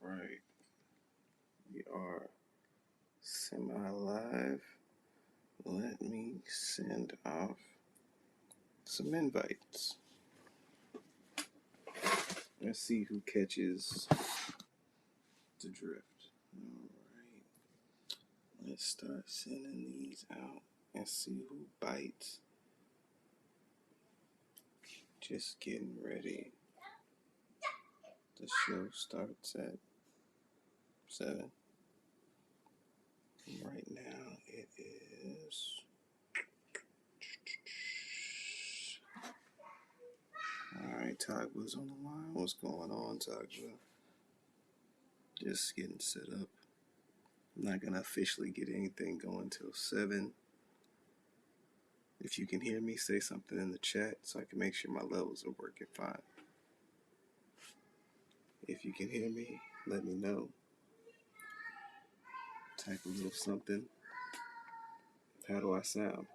Right. We are semi-live. Let me send off some invites. Let's see who catches the drift. Alright. Let's start sending these out and see who bites. Just getting ready. The show starts at 7. Right now it is... Alright, Tagwa's on the line. What's going on, Tagwa? Just getting set up. I'm not going to officially get anything going till 7. If you can hear me, say something in the chat so I can make sure my levels are working fine. If you can hear me, let me know. Type a little something. How do I sound?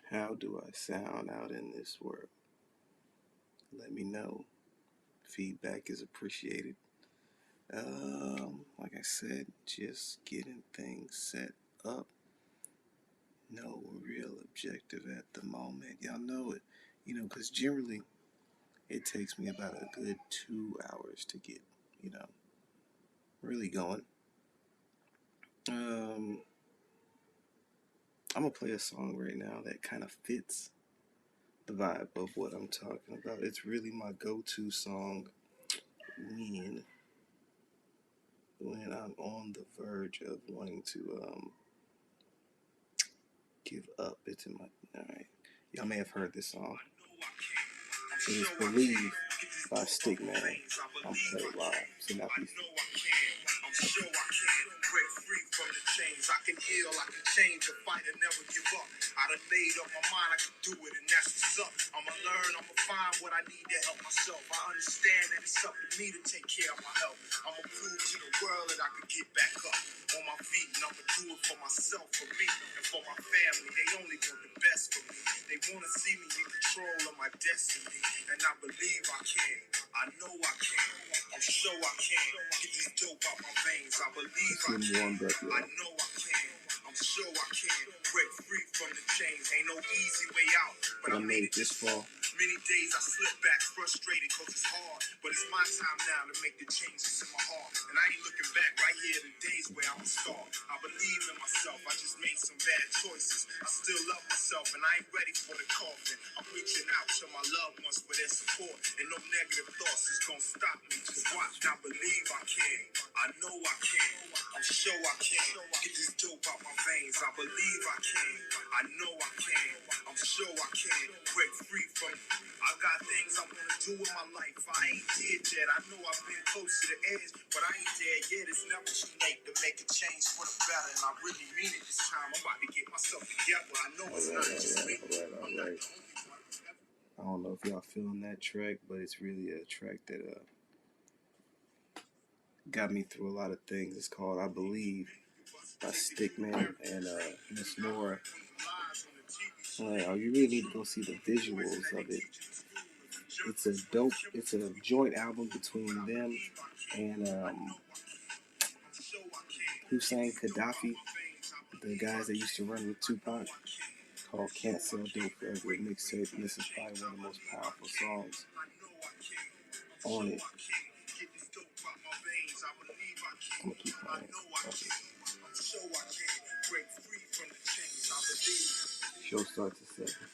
How do I sound out in this world? Let me know. Feedback is appreciated. Like I said, just getting things set up. No real objective at the moment. Y'all know it. Because generally it takes me about a good 2 hours to get, really going. I'm going to play a song right now that kind of fits the vibe of what I'm talking about. It's really my go-to song when I'm on the verge of wanting to give up. It's in my... Alright. Y'all may have heard this song. It is Believe by Stickman. I'm playing live. So now peace. I'm sure I can break free from the chains. I can heal, I can change, a fight and never give up. I done made up my mind, I can do it, and that's what's up. I'ma learn, I'ma find what I need to help myself. I understand that it's up to me to take care of my health. I'ma prove to the world that I can get back up on my feet, and I'ma do it for myself, for me, and for my family. They only want the best for me. They wanna see me in control of my destiny, and I believe I can. I know I can. I'm sure I can. Get this dope out my veins. I believe I can. I know I can. I'm sure I can. Break free from the chains. Ain't no easy way out, but I made it this far. Many days I slip back frustrated cause it's hard, but it's my time now to make the changes in my heart. And I ain't looking back right here the days where I was scarred. I believe in myself, I just made some bad choices. I still love myself and I ain't ready for the coffin. I'm reaching out to my loved ones for their support, and no negative thoughts is gonna stop me. Just watch, I believe I can. I know I can. I'm sure I can. Get this dope out my veins. I believe I can. I know I can. I'm sure I can. Break free from... I got things I want to do in my life. I ain't dead yet. I know I've been close to the edge, but I ain't dead yet. It's never too late to make a change for the better, and I really mean it this time. I'm about to get myself together. I know it's not just me. All right. I don't know if y'all feeling that track, but it's really a track that got me through a lot of things. It's called I Believe by Stickman and Miss Nora. Oh, you really need to go see the visuals of it. It's a joint album between them and Hussein Gaddafi, the guys that used to run with Tupac, called Can't Sell Dope Forever mixtape, and this is probably one of the most powerful songs on it. I'm gonna keep playing. Okay. Show starts at 7.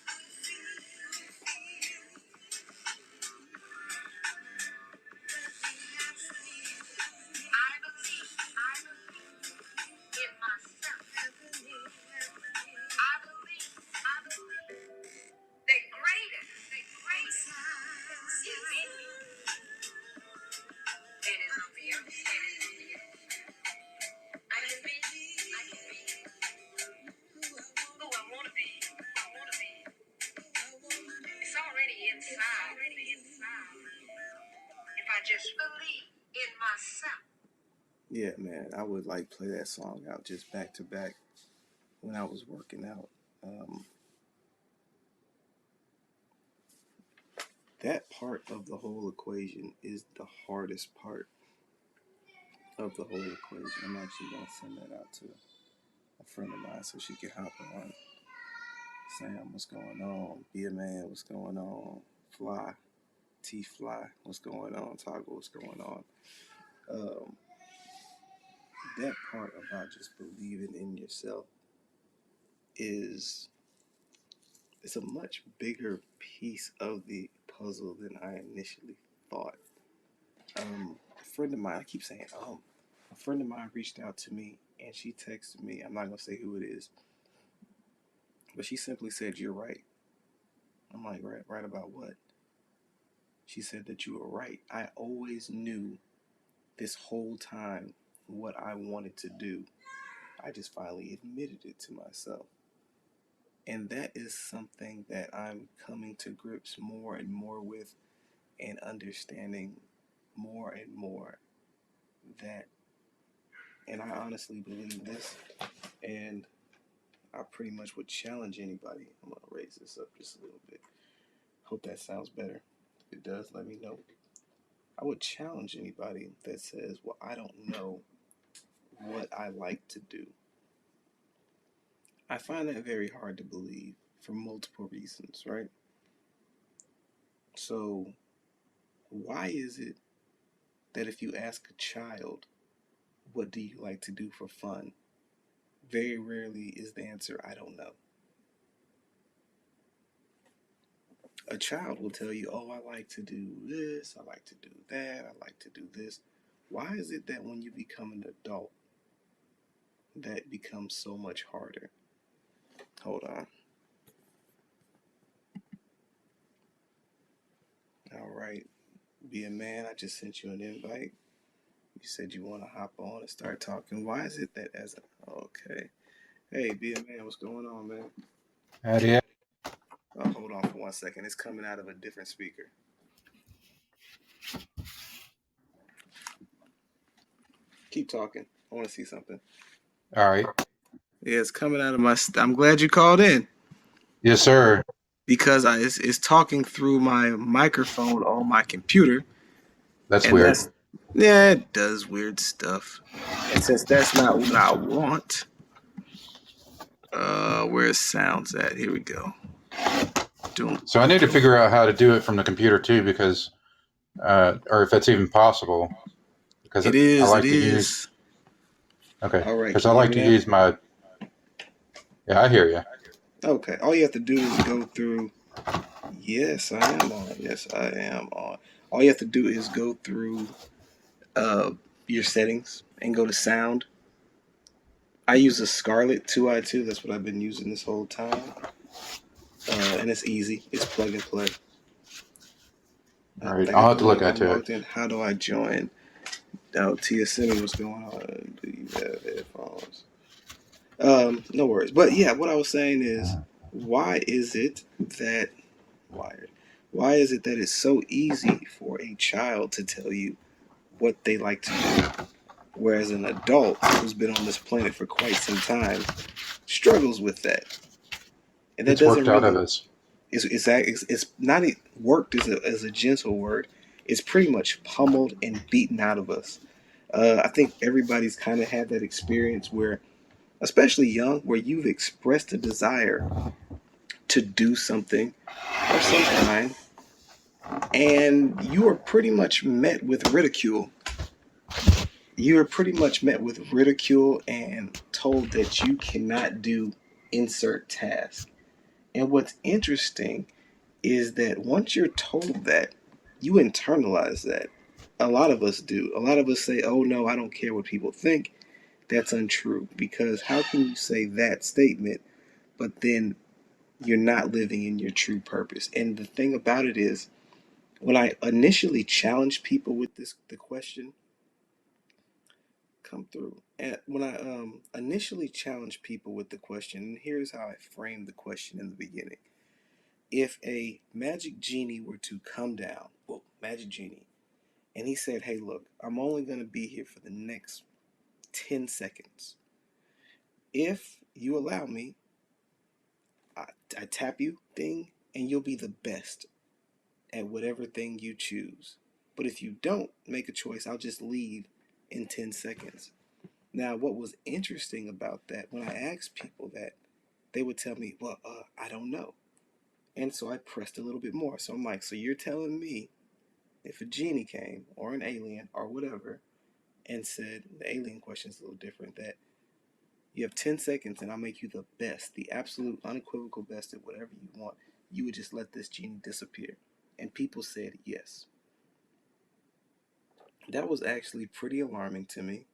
Just believe in myself. Yeah, man, I would play that song out just back to back when I was working out. that part of the whole equation is the hardest part of the whole equation. I'm actually going to send that out to a friend of mine so she can hop on. Sam, what's going on? Be a man, what's going on? Fly, T Fly, what's going on? Toggle, what's going on? Um, that part about just believing in yourself is it's a much bigger piece of the puzzle than I initially thought. A friend of mine, I keep saying, a friend of mine reached out to me and she texted me. I'm not gonna say who it is, but she simply said, "You're right." I'm like, right about what? She said that you were right. I always knew this whole time what I wanted to do. I just finally admitted it to myself. And that is something that I'm coming to grips more and more with and understanding more and more that, and I honestly believe this, and I pretty much would challenge anybody. I'm going to raise this up just a little bit. Hope that sounds better. If it does, let me know. I would challenge anybody that says, well, I don't know what I like to do. I find that very hard to believe for multiple reasons, right? So, why is it that if you ask a child, what do you like to do for fun? Very rarely is the answer, I don't know. A child will tell you, oh, I like to do this, I like to do that, I like to do this. Why is it that when you become an adult, that becomes so much harder? Hold on. All right. Be a man, I just sent you an invite. You said you want to hop on and start talking. Why is it that as a... Okay. Hey, be a man, what's going on, man? Howdy. Oh, hold on for 1 second. It's coming out of a different speaker. Keep talking. I want to see something. All right. Yeah, it's coming out of my... I'm glad you called in. Yes, sir. Because it's talking through my microphone on my computer. That's And weird. yeah, it does weird stuff. And since that's not what I want, where's sounds at? Here we go. So I need to figure out how to do it from the computer too, because, or if that's even possible, because It I is, it like to use. is. Okay. All right, Because can I you hear like me to now? use my. Yeah, I hear you. Okay, all you have to do is go through. Yes, I am on. Yes, I am on. All you have to do is go through uh, your settings and go to sound. I use a Scarlett 2i2. That's what I've been using this whole time. And it's easy. It's plug and play. All I right. think I'll have to look I'm into it. logged in. How do I join? Now, Tia, send me what's going on. Do you have headphones? No worries. But yeah, what I was saying is, why is it that wired? Why is it that it's so easy for a child to tell you what they like to do, whereas an adult who's been on this planet for quite some time struggles with that, and that It's doesn't worked out of really. us. It's not worked as a gentle word. It's pretty much pummeled and beaten out of us. I think everybody's kind of had that experience where, especially young, where you've expressed a desire to do something of some kind, and you are pretty much met with ridicule. You are pretty much met with ridicule and told that you cannot do insert task. And what's interesting is that once you're told that, you internalize that. A lot of us do. A lot of us say, oh no, I don't care what people think. That's untrue. Because how can you say that statement, but then you're not living in your true purpose? And the thing about it is, when I initially challenged people with the question, come through. And when I initially challenged people with the question, and here's how I framed the question in the beginning. If a magic genie were to come down, well, magic genie, and he said, hey, look, I'm only going to be here for the next 10 seconds. If you allow me, I tap you, ding, and you'll be the best at whatever thing you choose. But if you don't make a choice, I'll just leave in 10 seconds. Now, what was interesting about that, when I asked people that, they would tell me, well, I don't know. And so I pressed a little bit more. So I'm like, so you're telling me if a genie came or an alien or whatever and said, the alien question is a little different, that you have 10 seconds and I'll make you the best, the absolute unequivocal best at whatever you want, you would just let this genie disappear? And people said yes. That was actually pretty alarming to me.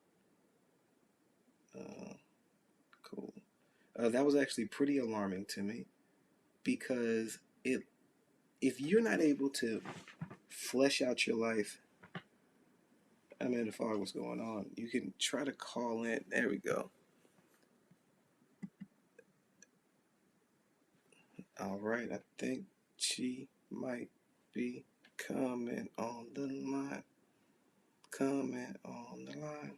Cool. That was actually pretty alarming to me because if you're not able to flesh out your life, I mean, the fog was going on. You can try to call in. There we go. All right, I think she might be coming on the line. Coming on the line.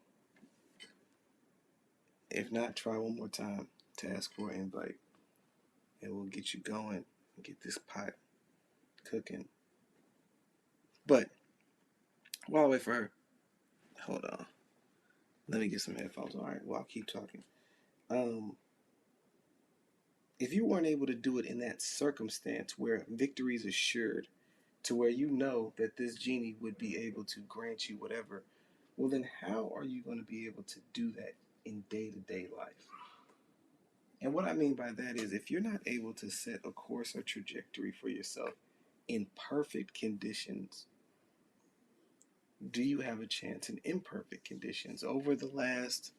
If not, try one more time to ask for an invite. And we'll get you going and get this pot cooking. But while I wait for her, hold on. Let me get some headphones. All right, well, I'll keep talking. If you weren't able to do it in that circumstance where victory is assured, to where you know that this genie would be able to grant you whatever, well, then how are you going to be able to do that in day-to-day life? And what I mean by that is, if you're not able to set a course or trajectory for yourself in perfect conditions, do you have a chance in imperfect conditions? Over the last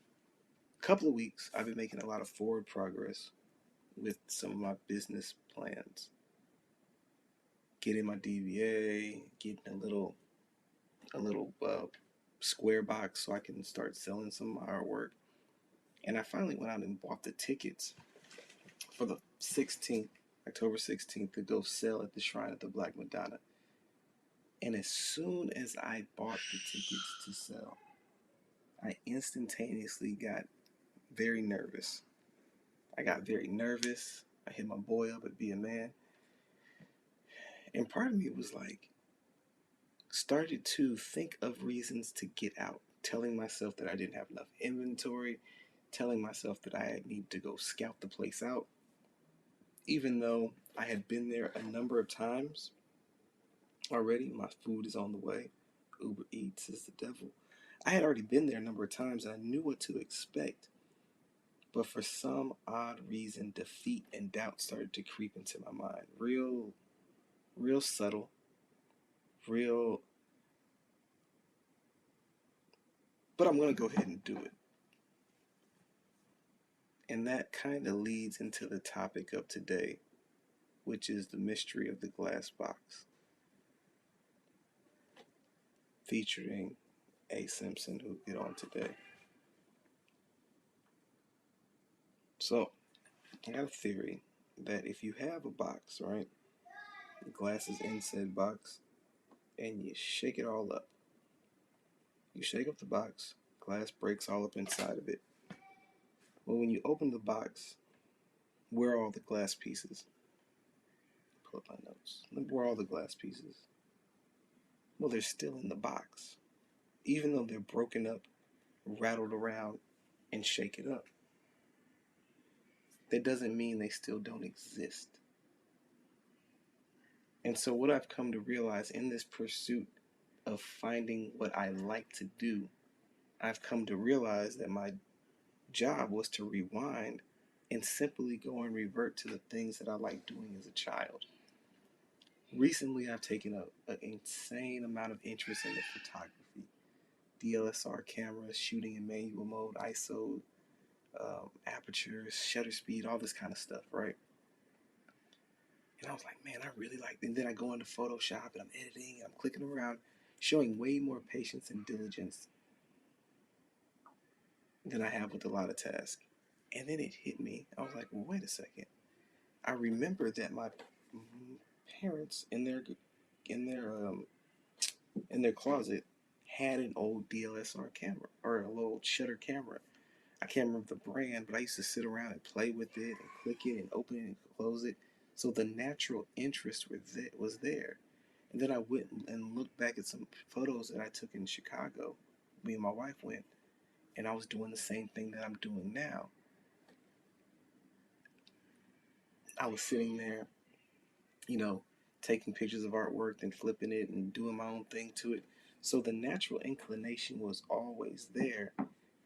couple of weeks, I've been making a lot of forward progress with some of my business plans. Getting my DBA, getting a little square box so I can start selling some of my artwork. And I finally went out and bought the tickets for the 16th, October 16th, to go sell at the Shrine of the Black Madonna. And as soon as I bought the tickets to sell, I instantaneously got very nervous. I hit my boy up at Be a Man. And part of me was like, started to think of reasons to get out, telling myself that I didn't have enough inventory, telling myself that I need to go scout the place out. Even though I had been there a number of times already, my food is on the way. Uber Eats is the devil. I had already been there a number of times and I knew what to expect. But for some odd reason, defeat and doubt started to creep into my mind. Real subtle, real. But I'm going to go ahead and do it. And that kind of leads into the topic of today, which is the mystery of the glass box, featuring a Simpson who'll get on today. So, I got a theory that if you have a box, right, the glass is in said box, and you shake it all up. You shake up the box, glass breaks all up inside of it. Well, when you open the box, where are all the glass pieces? Pull up my notes. Where are all the glass pieces? Well, they're still in the box. Even though they're broken up, rattled around, and shaken up, that doesn't mean they still don't exist. And so what I've come to realize in this pursuit of finding what I like to do, I've come to realize that my job was to rewind and simply go and revert to the things that I liked doing as a child. Recently, I've taken an insane amount of interest in the photography. DSLR cameras, shooting in manual mode, ISO, apertures, shutter speed, all this kind of stuff, right? And I was like, man, I really like it. And then I go into Photoshop and I'm editing and I'm clicking around, showing way more patience and diligence than I have with a lot of tasks. And then it hit me. I was like, well, wait a second. I remember that my parents in their closet had an old DSLR camera or a little shutter camera. I can't remember the brand, but I used to sit around and play with it and click it and open it and close it. So the natural interest was there. And then I went and looked back at some photos that I took in Chicago. Me and my wife went, and I was doing the same thing that I'm doing now. I was sitting there, you know, taking pictures of artwork and flipping it and doing my own thing to it. So the natural inclination was always there,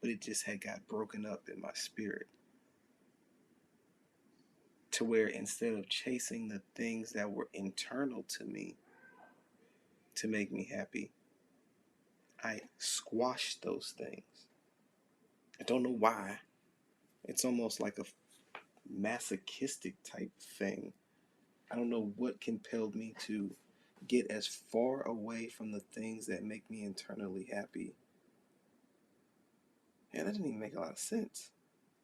but it just had got broken up in my spirit to where instead of chasing the things that were internal to me to make me happy, I squashed those things. I don't know why. It's almost like a masochistic type thing. I don't know what compelled me to get as far away from the things that make me internally happy. And that didn't even make a lot of sense.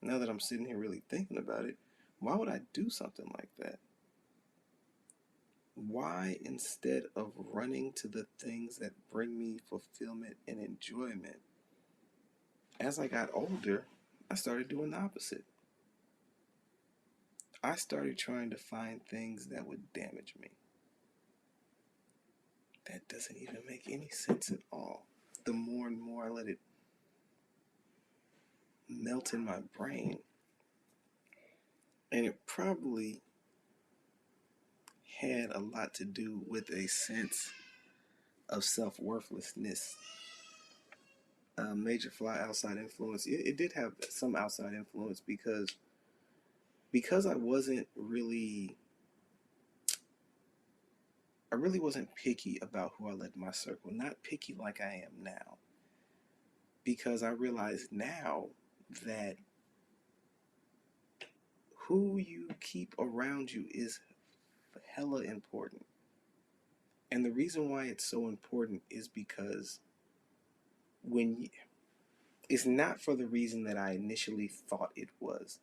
Now that I'm sitting here really thinking about it, why would I do something like that? Why, instead of running to the things that bring me fulfillment and enjoyment, as I got older, I started doing the opposite. I started trying to find things that would damage me. That doesn't even make any sense at all. The more and more I let it melt in my brain, and it probably had a lot to do with a sense of self-worthlessness. Major fly outside influence. It did have some outside influence because I really wasn't picky about who I let in my circle. Not picky like I am now. Because I realize now that who you keep around you is hella important. And the reason why it's so important is because when you, it's not for the reason that I initially thought it was.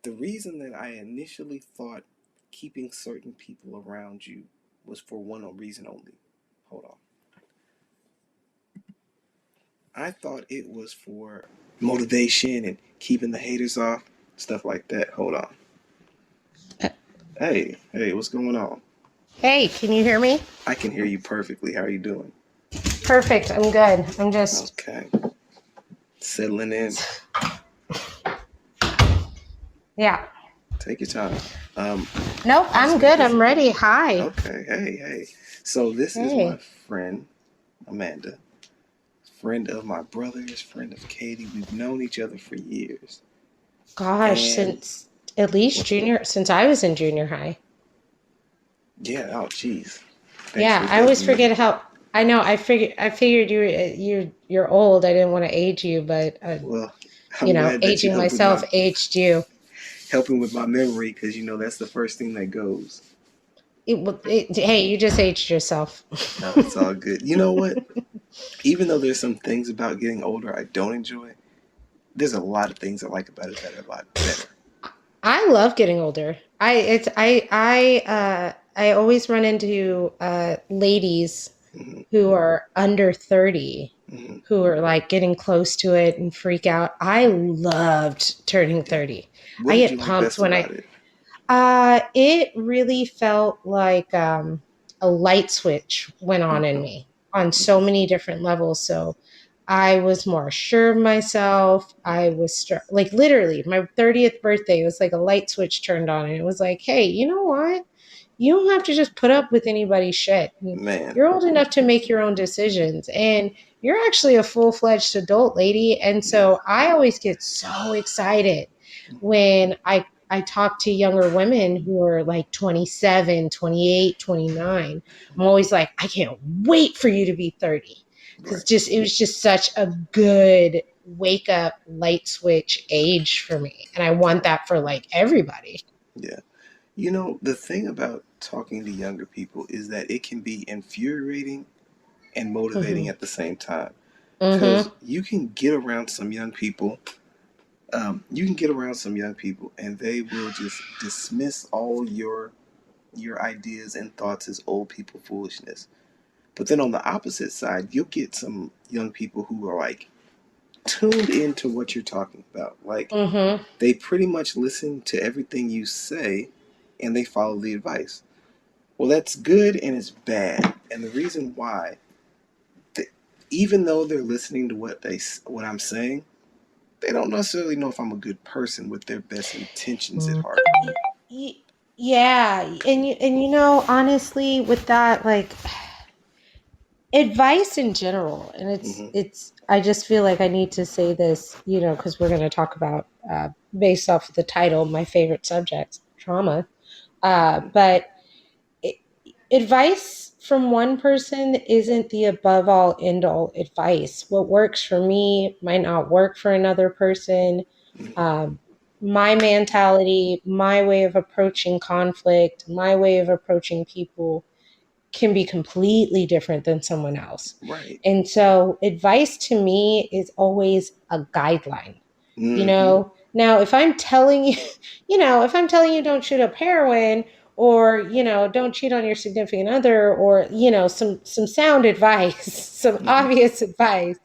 The reason that I initially thought keeping certain people around you was for one reason only. Hold on. I thought it was for motivation and keeping the haters off, stuff like that. Hold on. Hey, what's going on? Hey, can you hear me? I can hear you perfectly. How are you doing? Perfect. I'm good. I'm just. Okay. Settling in. Yeah. Take your time. Nope, I just I'm made good. this. I'm ready. Hi. Okay. Hey. So this is my Hey. friend, Amanda. Friend of my brothers, friend of Katie. We've known each other for years. Gosh, And since at least since I was in junior high. yeah, oh geez. Thanks Yeah, for I always dating me. forget how. I know. I figured you're old. I didn't want to age you, but Well, I'm glad that you aging helped with myself aged you. helping with my memory because that's the first thing that goes. Hey, you just aged yourself. No, it's all good. You know what? Even though there's some things about getting older I don't enjoy, there's a lot of things I like about it that are a lot better. I love getting older. I always run into ladies Hmm. who are under 30 Hmm. who are like getting close to it and freak out. I loved turning Yeah. 30. What I did you get like pumped best when about it? it really felt like a light switch went on in Hmm. me on so Hmm. many different levels. So I was more sure of myself. I was like literally my 30th birthday was like a light switch turned on, and it was like, hey, you know what? You don't have to just put up with anybody's shit. And Man. you're old enough to make your own decisions, and you're actually a full-fledged adult lady. And Yeah. so I always get so excited when I talk to younger women who are like 27, 28, 29. I'm always like, I can't wait for you to be 30. Because Right. it was just such a good wake up light switch age for me. And I want that for like everybody. Yeah. The thing about talking to younger people is that it can be infuriating and motivating Mm-hmm. at the same time. Because Mm-hmm. you can get around some young people. You can get around some young people, and they will just dismiss all your ideas and thoughts as old people foolishness. But then on the opposite side, you'll get some young people who are like tuned into what you're talking about. Like Mm-hmm. they pretty much listen to everything you say, and they follow the advice. Well, that's good and it's bad. And the reason why, th- even though they're listening to what I'm saying, they don't necessarily know if I'm a good person with their best intentions at heart. Y- Yeah, and you know, honestly, with that, like advice in general, and Hmm. it's I just feel like I need to say this, you know, because we're going to talk about based off of the title, my favorite subjects, trauma. Hmm. But it, advice from one person isn't the above all end all advice. What works for me might not work for another person. Hmm. Um, my mentality, my way of approaching conflict, my way of approaching people can be completely different than someone else. Right. And so, advice to me is always a guideline. You Hmm. know, now if I'm telling you, you know, if I'm telling you don't shoot up heroin or, you know, don't cheat on your significant other or, you know, some sound advice, some Hmm. obvious advice,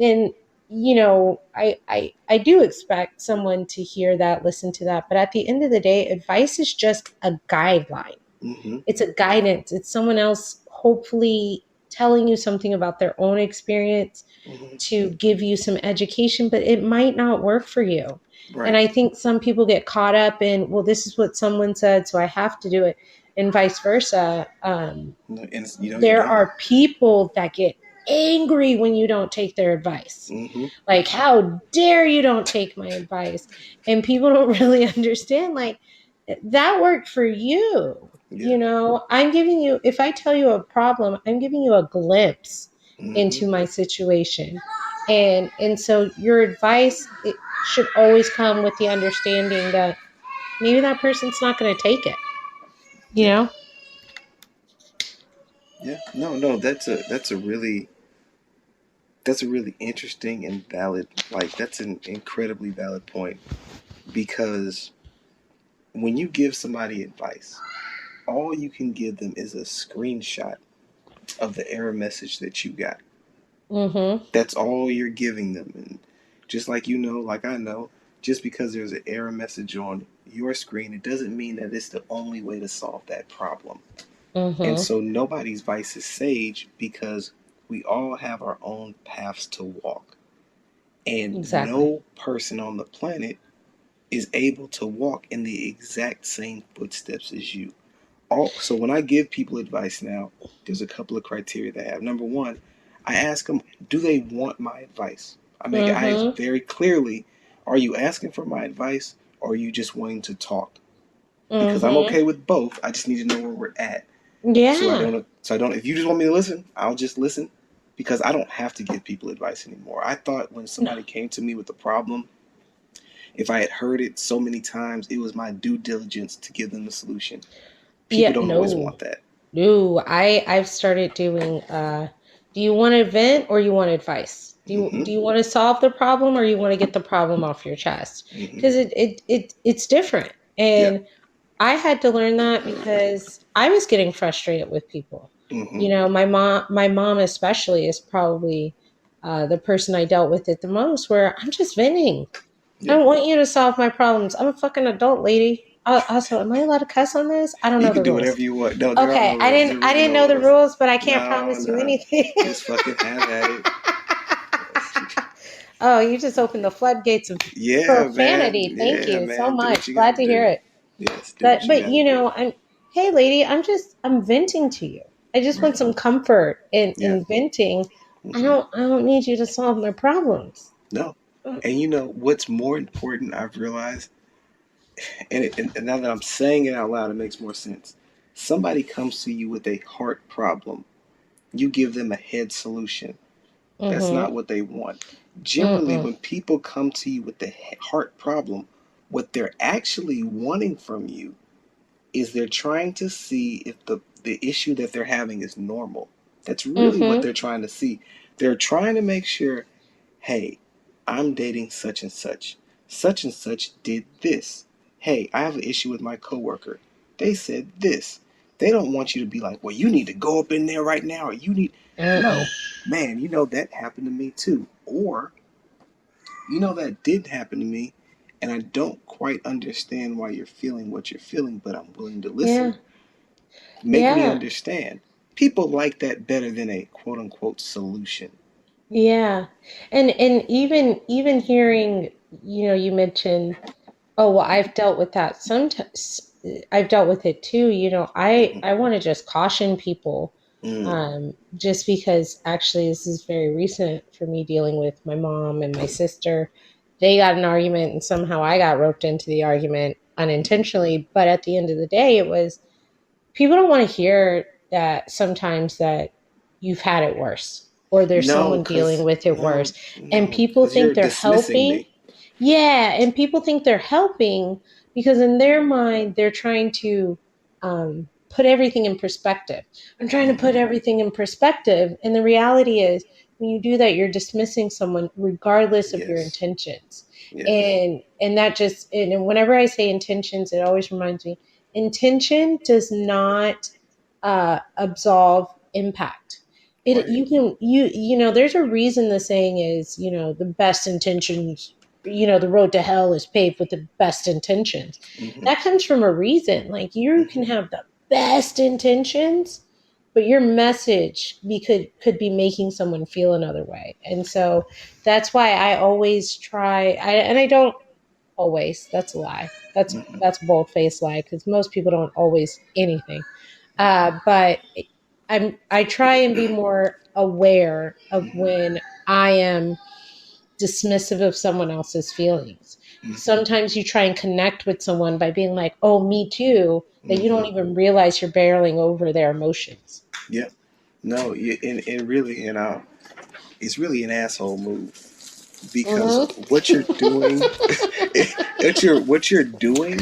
then you know, I do expect someone to hear that, listen to that. But at the end of the day, advice is just a guideline. Hmm. It's a guidance. It's someone else hopefully telling you something about their own experience Hmm. to give you some education, but it might not work for you. And Right. I think some people get caught up in, well, this is what someone said, so I have to do it, and vice versa. No, and you know you There don't. are people that get angry when you don't take their advice. Hmm. Like, how dare you don't take my advice? And people don't really understand, like, that worked for you. Yeah. You know, I'm giving you, if I tell you a problem, I'm giving you a glimpse Hmm. into my situation. And so your advice, it should always come with the understanding that maybe that person's not going to take it, you Yeah. know? Yeah. No, no, that's a really interesting and valid, like that's an incredibly valid point, because when you give somebody advice, all you can give them is a screenshot of the error message that you got. Mm-hmm. That's all you're giving them. And just like you know, like I know, just because there's an error message on your screen, it doesn't mean that it's the only way to solve that problem. And Mm-hmm. so nobody's vice is sage, because we all have our own paths to walk. And Exactly. no person on the planet is able to walk in the exact same footsteps as you. So when I give people advice now, there's a couple of criteria that I have. Number one, I ask them, do they want my advice? I ask Mm-hmm. very clearly, are you asking for my advice, or are you just wanting to talk? Because I'm Mm-hmm. okay with both. I just need to know where we're at. Yeah. If you just want me to listen, I'll just listen, because I don't have to give people advice anymore. I thought when No. somebody came to me with a problem, if I had heard it so many times, it was my due diligence to give them the solution. People Yeah, don't always no. want that. No. I've started doing do you want to vent or you want advice? Hmm. Do you want to solve the problem or you want to get the problem off your chest? Hmm. Because it's different. Yeah. And I had to learn that because I was getting frustrated with people. Hmm. You know, my mom especially is probably the person I dealt with it the most, where I'm just venting. I Yeah. don't want you to solve my problems. I'm a fucking adult, lady. Also, am I allowed to cuss on this? I don't You know can the do rules. whatever you want. No, there are no Okay, I rules. didn't There I really didn't no know the rules. rules, but I can't No, promise you no. anything. Just fucking have at it. Oh, you just opened the floodgates of Yeah, man. profanity. Thank Yeah, you so man. Do what much. you Glad gotta to hear do. it. Yes, do But what you but gotta you do. know, hey lady, I'm venting to you. I just want Right. some comfort Yeah. in venting. Hmm. I don't need you to solve my problems. No. And you know what's more important, I've realized, and now that I'm saying it out loud, it makes more sense. Somebody comes to you with a heart problem, you give them a head solution. That's Mm-hmm. not what they want. Generally, Mm-mm. when people come to you with the heart problem, what they're actually wanting from you is they're trying to see if the issue that they're having is normal. That's really what Mm-hmm. they're trying to see. They're trying to make sure, hey, I'm dating such and such. Such and such did this. Hey, I have an issue with my coworker. They said this. They don't want you to be like, well, you need to go up in there right now, or you need. No, Mm-mm. man, that happened to me too. Or, that did happen to me, and I don't quite understand why you're feeling what you're feeling, but I'm willing to Yeah. listen. Make me Yeah. understand. People like that better than a quote unquote solution. Yeah. And even hearing, you mentioned, oh, well, I've dealt with that. Sometimes I've dealt with it too. I Mm-hmm. I want to just caution people, Mm. just because actually this is very recent for me dealing with my mom and my sister. They got an argument and somehow I got roped into the argument unintentionally. But at the end of the day, it was people don't want to hear that sometimes that you've had it worse or there's No, someone dealing cause with it no, worse. And no, people cause think you're they're dismissing helping. me. Yeah, and people think they're helping because in their mind they're trying to put everything in perspective. I'm trying to Mm-hmm. put everything in perspective, and the reality is when you do that, you're dismissing someone regardless of your Yes, intentions. yes. And that just and whenever I say intentions, it always reminds me intention does not absolve impact. It Right. you can there's a reason the saying is the best intentions, the road to hell is paved with the best intentions. Mm-hmm. That comes from a reason. Like you Mm-hmm. can have the best intentions, but your message could be making someone feel another way. And so that's why I always and I don't always. That's a lie. Mm-hmm. That's a bold faced lie because most people don't always anything. But I try and be more aware of Mm-hmm. when I am dismissive of someone else's feelings. Mm-hmm. Sometimes you try and connect with someone by being like, "Oh, me too," that you don't Mm-hmm. even realize you're barreling over their emotions. Yeah. No, and really, it's really an asshole move because Mm-hmm. what you're doing, what you're doing is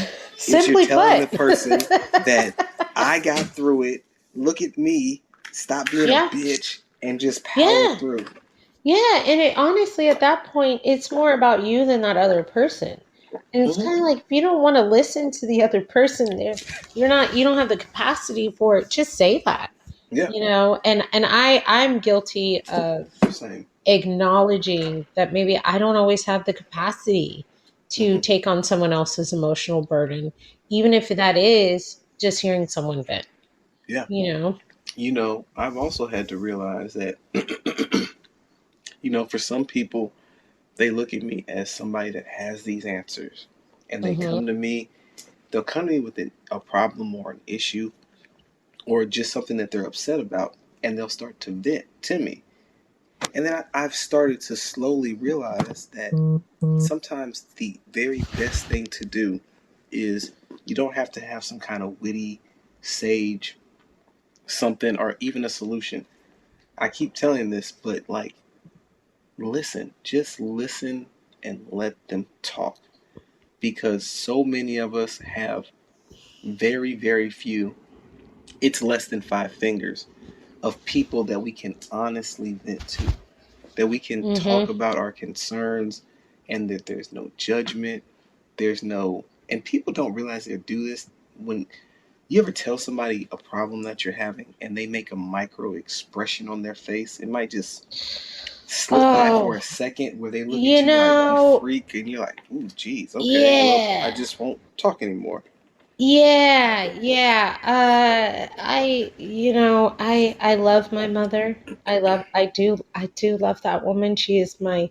you're Simply telling put. the person that I got through it. Look at me. Stop being a Yeah. bitch and just power Yeah. through. Yeah, and it honestly at that point it's more about you than that other person. And it's Mm-hmm. kind of like if you don't want to listen to the other person there, you don't have the capacity for it, just say that. Yeah. And I'm guilty of Same. acknowledging that maybe I don't always have the capacity to Mm-hmm. take on someone else's emotional burden, even if that is just hearing someone vent, Yeah. you know. I've also had to realize that, for some people, they look at me as somebody that has these answers. And Mhm. they'll come to me with a problem or an issue or just something that they're upset about, and they'll start to vent to me. And then I've started to slowly realize that sometimes the very best thing to do is you don't have to have some kind of witty, sage, something, or even a solution. I keep telling this, but like, just listen and let them talk. Because so many of us have very, very few, it's less than five fingers, of people that we can honestly vent to, that we can talk Mhm. about our concerns, and that there's no judgment. And people don't realize they do this. When you ever tell somebody a problem that you're having and they make a micro expression on their face, it might just slip by for Oh, a second where they look you at you like you know, freak, and you're like, ooh, geez, okay, well, I yeah. just won't talk anymore. Yeah, yeah. I love my mother. I do love that woman. She is my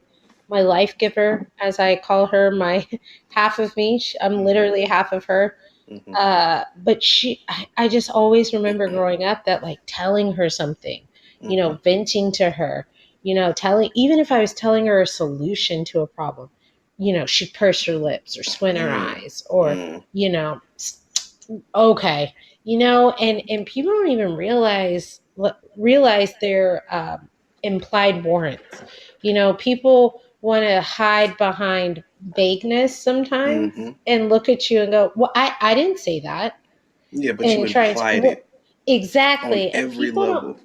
life giver, as I call her, my half of me. I'm Mm-hmm. literally half of her. Mm-hmm. But I just always remember growing up that like telling her something, Mm-hmm. venting to her, telling, even if I was telling her a solution to a problem, she'd purse her lips or squint her Mm. eyes or, Mm. you know, okay, and people don't even realize their implied warrants. People want to hide behind vagueness sometimes Mm-hmm. and look at you and go, well, I didn't say that, Yeah, but you and try implied to it on exactly. every level.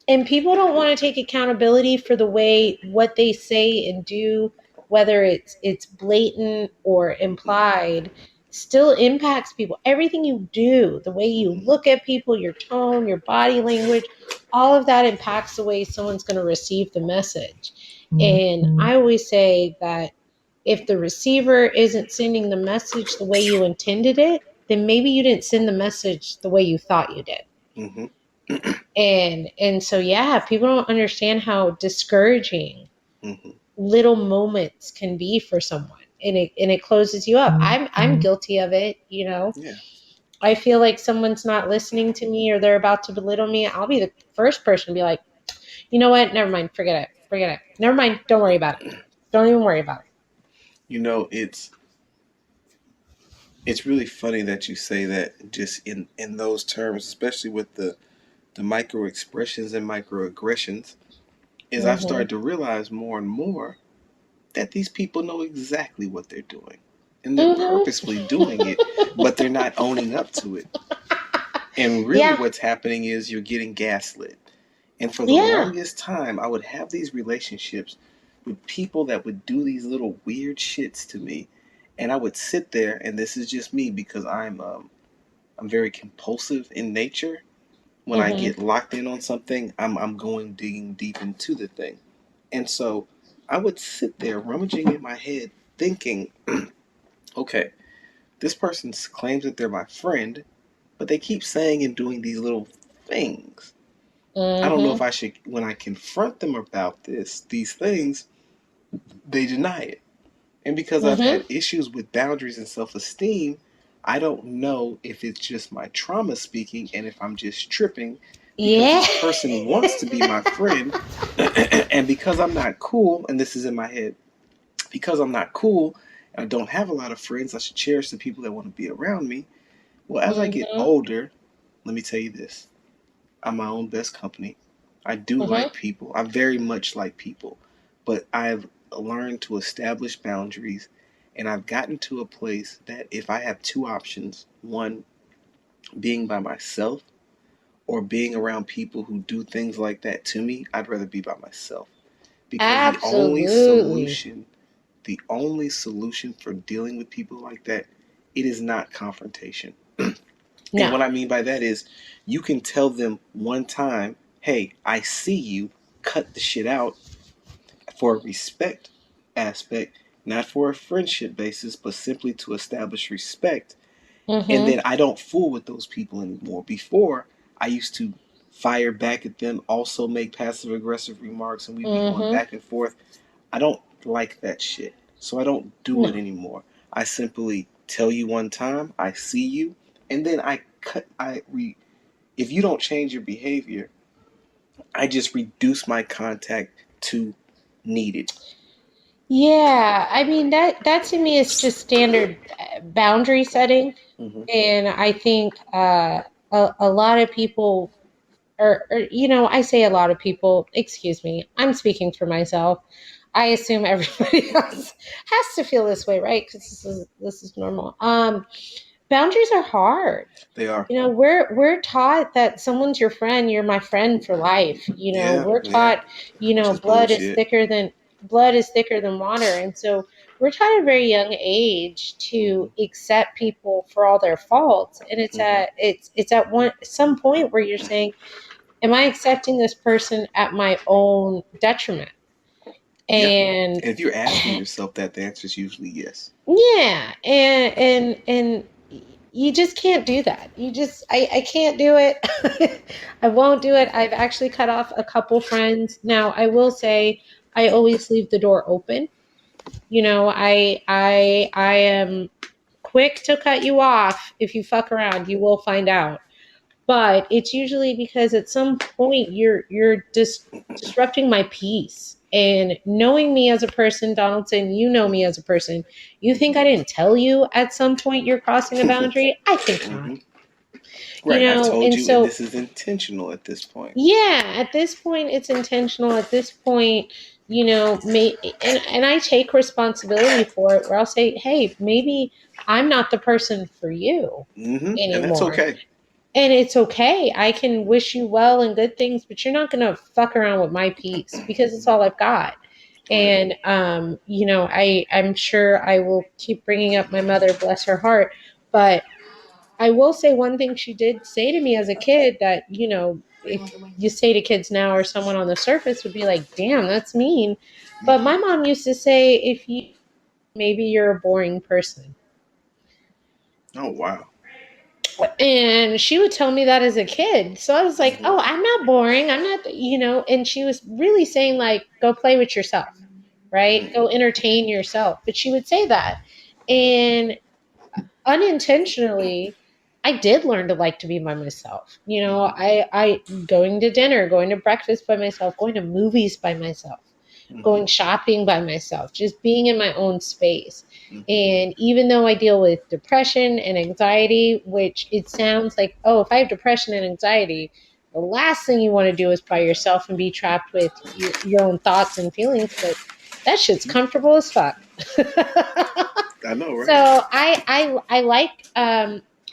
And people don't want to take accountability for the way what they say and do, whether it's blatant or Mm-hmm. implied, still impacts people. Everything you do, the way you Mm-hmm. look at people, your tone, your body language, all of that impacts the way someone's going to receive the message. And I always say that if the receiver isn't sending the message the way you intended it, then maybe you didn't send the message the way you thought you did. Mm-hmm. And so yeah, people don't understand how discouraging Mm-hmm. little moments can be for someone, and it closes you up. I'm guilty of it, you know. Yeah. I feel like someone's not listening to me or they're about to belittle me. I'll be the first person to be like, you know what? Never mind. Forget it. Forget it. Never mind. Don't worry about it. Don't even worry about it. You know, it's really funny that you say that just in those terms, especially with the micro expressions and microaggressions. Is I've Mm-hmm. started to realize more and more that these people know exactly what they're doing, and they're purposefully doing it, but they're not owning up to it. And really, Yeah. what's happening is you're getting gaslit. And for the Yeah. longest time, I would have these relationships with people that would do these little weird shits to me, and I would sit there, and this is just me because I'm very compulsive in nature. When I Mm-hmm. get locked in on something, I'm going digging deep into the thing, and so I would sit there rummaging in my head, thinking, okay, this person claims that they're my friend, but they keep saying and doing these little things. I don't know if Mm-hmm. I should, when I confront them about these things, they deny it. And because I've Mm-hmm. had issues with boundaries and self esteem, I don't know if it's just my trauma speaking and if I'm just tripping because Yeah. this person wants to be my friend. And because I'm not cool, and this is in my head, because I'm not cool and I don't have a lot of friends, I should cherish the people that want to be around me. Well, as I get Mm-hmm. older, let me tell you this, I'm my own best company. I do Mm-hmm. like people. I very much like people. But I've learned to establish boundaries and I've gotten to a place that if I have two options, one being by myself or being around people who do things like that to me, I'd rather be by myself. Because Absolutely. the only solution for dealing with people like that, it is not confrontation. And No. what I mean by that is you can tell them one time, hey, I see you, cut the shit out for a respect aspect, not for a friendship basis, but simply to establish respect. And Mm-hmm. then I don't fool with those people anymore. Before, I used to fire back at them, also make passive aggressive remarks, and we'd be going Mm-hmm. back and forth. I don't like that shit. So I don't do it No. anymore. I simply tell you one time, I see you, and then if you don't change your behavior, I just reduce my contact to needed. Yeah, I mean that to me is just standard boundary setting, Mm-hmm. and I think a lot of people, or you know, I say a lot of people. Excuse me, I'm speaking for myself. I assume everybody else has to feel this way, right? Because this is normal. Boundaries are hard. They are. You know, we're taught that someone's your friend, you're my friend for life. You know, Yeah, we're yeah. taught, you Which know, is bullshit. blood is thicker than water. And so we're taught at a very young age Mm-hmm. to accept people for all their faults. And Mm-hmm. it's at one some point where you're saying, am I accepting this person at my own detriment? Yeah. And And if you're asking yourself that, the answer is usually yes. yeah, and you just can't do that. I can't do it. I won't do it. I've actually cut off a couple friends. Now, I will say I always leave the door open. You know, I am quick to cut you off. If you fuck around, you will find out. But it's usually because at some point you're disrupting my peace. And knowing me as a person, Donaldson, you know me as a person. You think I didn't tell you at some point you're crossing a boundary? I think not. Mm-hmm. You Right. I know, told and you, and so this is intentional at this point. yeah, at this point it's intentional. At this point, you know, and I take responsibility for it where I'll say, "Hey, maybe I'm not the person for you Mm-hmm. And that's anymore." okay. And it's okay. I can wish you well and good things, but you're not going to fuck around with my peace because it's all I've got. Right. And you know, I'm sure I will keep bringing up my mother, bless her heart, but I will say one thing she did say to me as a kid that, you know, if you say to kids now or someone on the surface would be like, "Damn, that's mean." But Mm-hmm. my mom used to say, "If you maybe you're a boring person." Oh wow. And she would tell me that as a kid. So I was like, Mm-hmm. oh, I'm not boring. I'm not, and she was really saying, like, go play with yourself, right? Mm-hmm. Go entertain yourself. But she would say that. And unintentionally, I did learn to like to be by myself. I going to dinner, going to breakfast by myself, going to movies by myself, Mm-hmm. going shopping by myself, just being in my own space. Mm-hmm. And even though I deal with depression and anxiety, which it sounds like, oh, if I have depression and anxiety, the last thing you want to do is by yourself and be trapped with your own thoughts and feelings, but that shit's comfortable as fuck. I know, So right? I like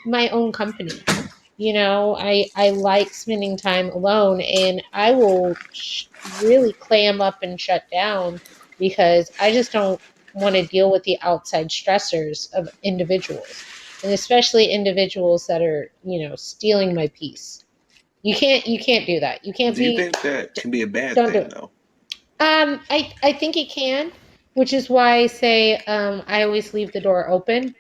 my own company. I like spending time alone, and I will really clam up and shut down because I just don't want to deal with the outside stressors of individuals, and especially individuals that are stealing my peace. You can't do that. You can't Do you be. think that can be a bad Don't do thing, it. though? I think it can, which is why I say I always leave the door open.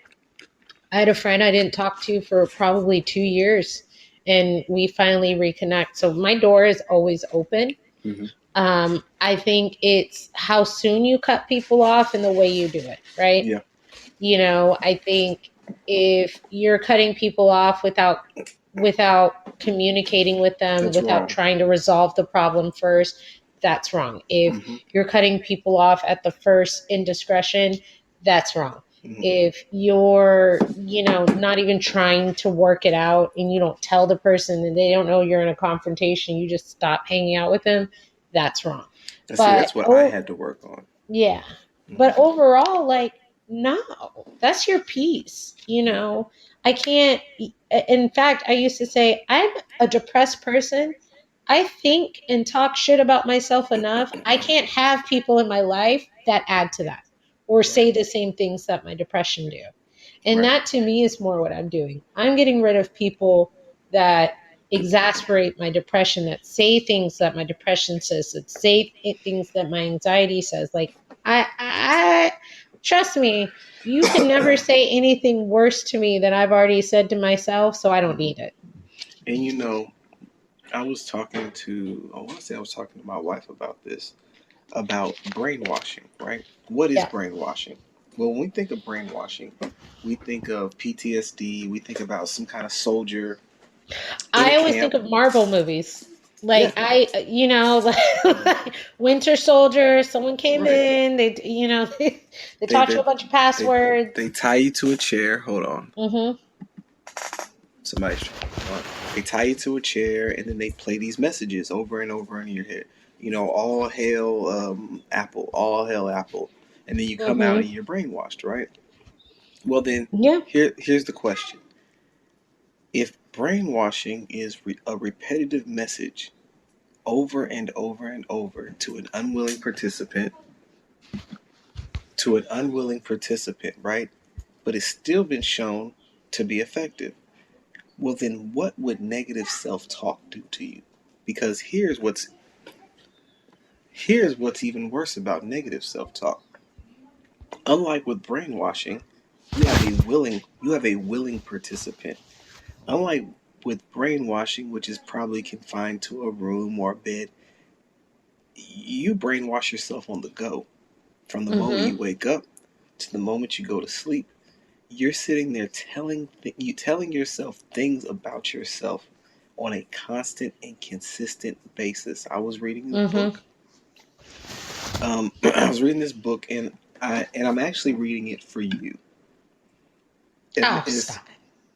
I had a friend I didn't talk to for probably 2 years, and we finally reconnect. So my door is always open. Mm-hmm. I think it's how soon you cut people off and the way you do it, right? Yeah, I think if you're cutting people off without communicating with them, that's without wrong. trying to resolve the problem first, that's wrong. If Mm-hmm. you're cutting people off at the first indiscretion, that's wrong. Mm-hmm. If you're, not even trying to work it out and you don't tell the person and they don't know you're in a confrontation, you just stop hanging out with them, that's wrong. And see, But that's what I had to work on. yeah. But Mm-hmm. overall, like, no, that's your piece. I can't. In fact, I used to say, I'm a depressed person. I think and talk shit about myself enough. I can't have people in my life that add to that or Right, say the same things that my depression do. And right. that to me is more what I'm doing. I'm getting rid of people that exasperate my depression, that say things that my depression says, that say things that my anxiety says. Like, I trust me, you can never say anything worse to me than I've already said to myself, so I don't Mm-hmm. need it. And I was talking to, I want to say I was talking to my wife about this, about brainwashing, right? What is Yeah. brainwashing? Well, when we think of brainwashing, we think of PTSD, we think about some kind of soldier in a I always think camp. of Marvel movies. Yeah, Like like Winter Soldier, someone came right. in, they They, taught you they, a bunch of they, passwords. they tie you to a chair. Hold on. Mm-hmm. Somebody's trying. They tie you to a chair and then they play these messages over and over in your head. All hail Apple, all hail Apple. And then you come out and Mm-hmm. you're brainwashed, right? Well, then, Yeah. here's the question. If brainwashing is a repetitive message over and over and over to an unwilling participant, right? But it's still been shown to be effective. Well, then what would negative self-talk do to you? Because here's what's even worse about negative self-talk. Unlike with brainwashing, you have a willing participant. Unlike with brainwashing, which is probably confined to a room or a bed, you brainwash yourself on the go. From the moment Mm-hmm. you wake up to the moment you go to sleep, you're sitting there telling yourself things about yourself on a constant and consistent basis. I was reading a Mm-hmm. book. I was reading this book, and I'm actually reading it for you. And Oh, it's stop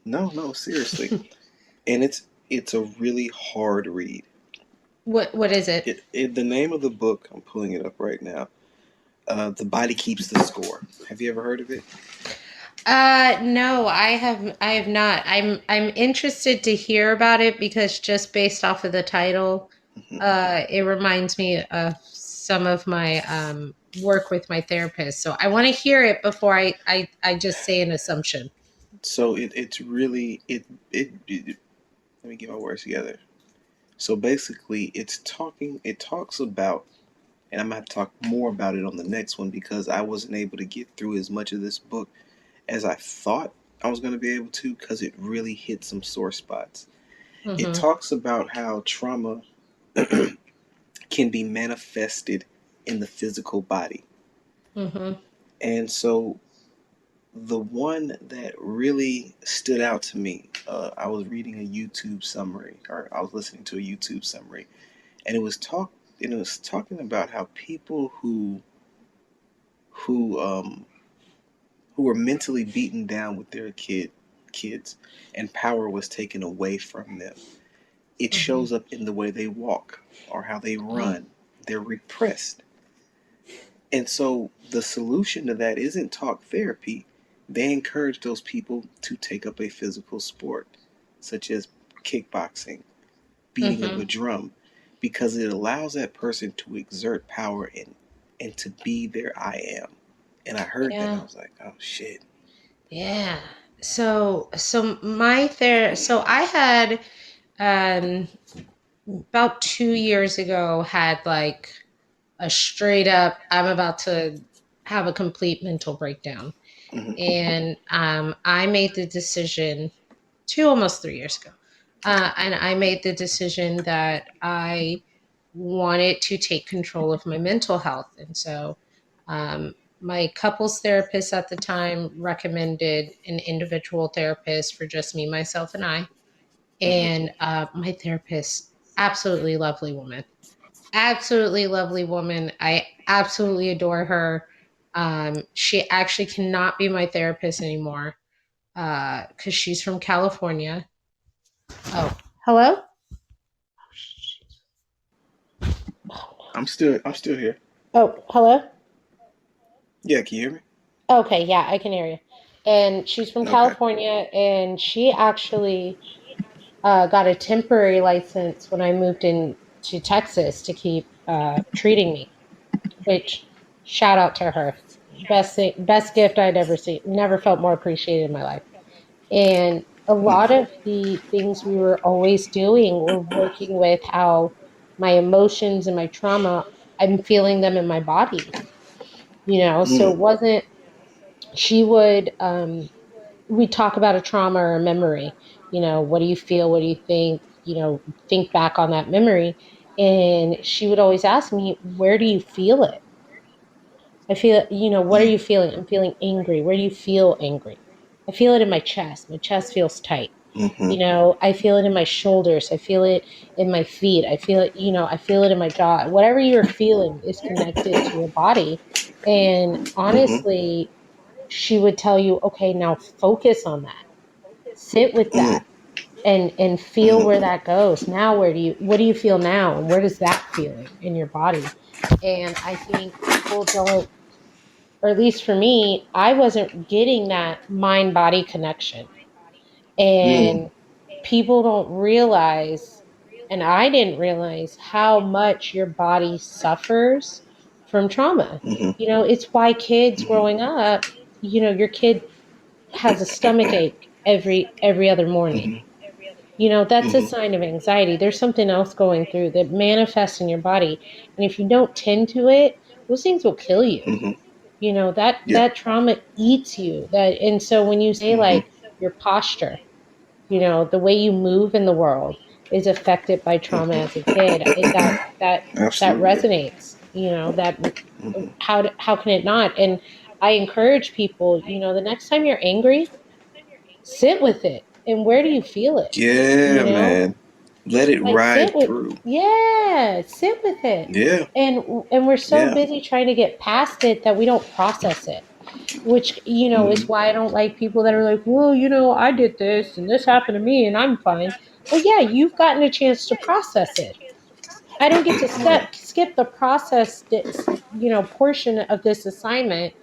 no, no, seriously, it. and it's a really hard read. What is it? The name of the book, I'm pulling it up right now. The Body Keeps the Score. Have you ever heard of it? No, I have not. I'm interested to hear about it because just based off of the title, Mhm. it reminds me of some of my work with my therapist. So I want to hear it before I just say an assumption. So it's really it. Let me get my words together. So basically, It talks about, and I'm gonna have to talk more about it on the next one because I wasn't able to get through as much of this book as I thought I was going to be able to because it really hit some sore spots. It Mhm. talks about how trauma can be manifested in the physical body. Mhm. And so the one that really stood out to me, I was reading a YouTube summary, or I was listening to a YouTube summary, and it was talking about how people who who were mentally beaten down with their kids, and power was taken away from them. It Mhm. shows up in the way they walk or how they Yeah. run. They're repressed. And so the solution to that isn't talk therapy. They encourage those people to take up a physical sport, such as kickboxing, beating of a Mhm. drum, because it allows that person to exert power and to be their I am. And I heard that and Yeah. I was like, oh shit. Yeah. So I had um about 2 years ago had like a straight up I'm about to have a complete mental breakdown. Mm-hmm, And I made the decision almost 3 years ago. And I made the decision that I wanted to take control of my mental health. And so my couples therapist at the time recommended an individual therapist for just me, myself, and I. mm-hmm, And my therapist, absolutely lovely woman. Absolutely lovely woman. I absolutely adore her. She actually cannot be my therapist anymore because she's from California. Oh, hello? I'm still here. Oh, hello? Yeah, can you hear me? Okay, yeah, I can hear you. And she's from Okay. California, and she actually got a temporary license when I moved in to Texas to keep treating me. Which, shout out to her, best gift I'd ever seen. Never felt more appreciated in my life. And a lot Mm-hmm, of the things we were always doing were working with how my emotions and my trauma, I'm feeling them in my body. So mm-hmm, it wasn't. She would we talk about a trauma or a memory. What do you feel? What do you think? Think back on that memory. And she would always ask me, where do you feel it? I feel, what are you feeling? I'm feeling angry. Where do you feel angry? I feel it in my chest. My chest feels tight. mm-hmm, I feel it in my shoulders. I feel it in my feet. I feel it, I feel it in my jaw. Whatever you're feeling is connected to your body. And mm-hmm, honestly, she would tell you, okay, now focus on that. Sit with mm-hmm, that and feel where mm-hmm, that goes. Now what do you feel now? And where does that feeling in your body? And I think people don't, or at least for me, I wasn't getting that mind body connection. mm-hmm, And people don't realize, and I didn't realize how much your body suffers from trauma. mm-hmm, It's why kids mm-hmm, growing up, your kid has a stomach ache every other morning. mm-hmm, That's a mm-hmm, sign of anxiety. There's something else going through that manifests in your body. And if you don't tend to it, those things will kill you. mm-hmm. That Yeah. that trauma eats you. And so when you say Mm-hmm, like your posture, the way you move in the world is affected by trauma as a kid. That absolutely. resonates. That Mm-hmm. how can it not? And I encourage people, the next time you're angry, sit with it. And where do you feel it? Yeah, You know, man. Let it like ride through. sit with it. Yeah. And we're so Yeah. busy trying to get past it that we don't process it, which is Mm-hmm. why I don't like people that are like, well, I did this and this happened to me and I'm fine. Well, yeah, you've gotten a chance to process it. I don't get to Right. skip the process, portion of this assignment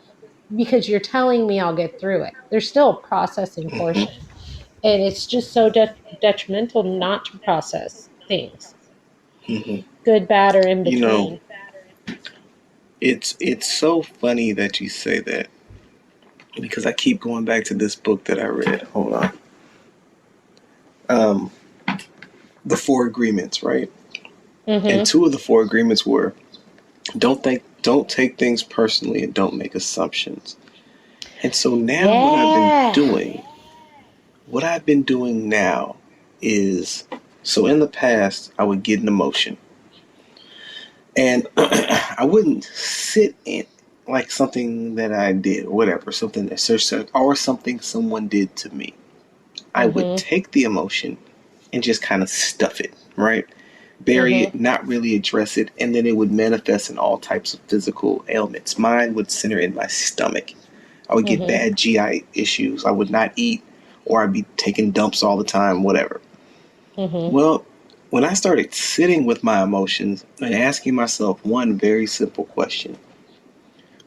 because you're telling me I'll get through it. There's still a processing Mm-hmm. portion, and it's just so detrimental not to process things, Mm-hmm. good, bad, or in You know, between. it's so funny that you say that because I keep going back to this book that I read. Hold on. Um, the Four Agreements, right? And Mm-hmm. two of the four agreements were don't take things personally, and don't make assumptions. And so now what I've been Yeah. doing what I've been doing now is, so in the past, I would get an emotion and I wouldn't sit in like something that I did or whatever, something that or something someone did to me. I would Mhm. take the emotion and just kind of stuff it, right? Bury Mhm. it, not really address it, and then it would manifest in all types of physical ailments. Mine would center in my stomach. I would get Mhm. bad GI issues. I would not eat, or I'd be taking dumps all the time, whatever. Mhm. Well, when I started sitting with my emotions and asking myself one very simple question: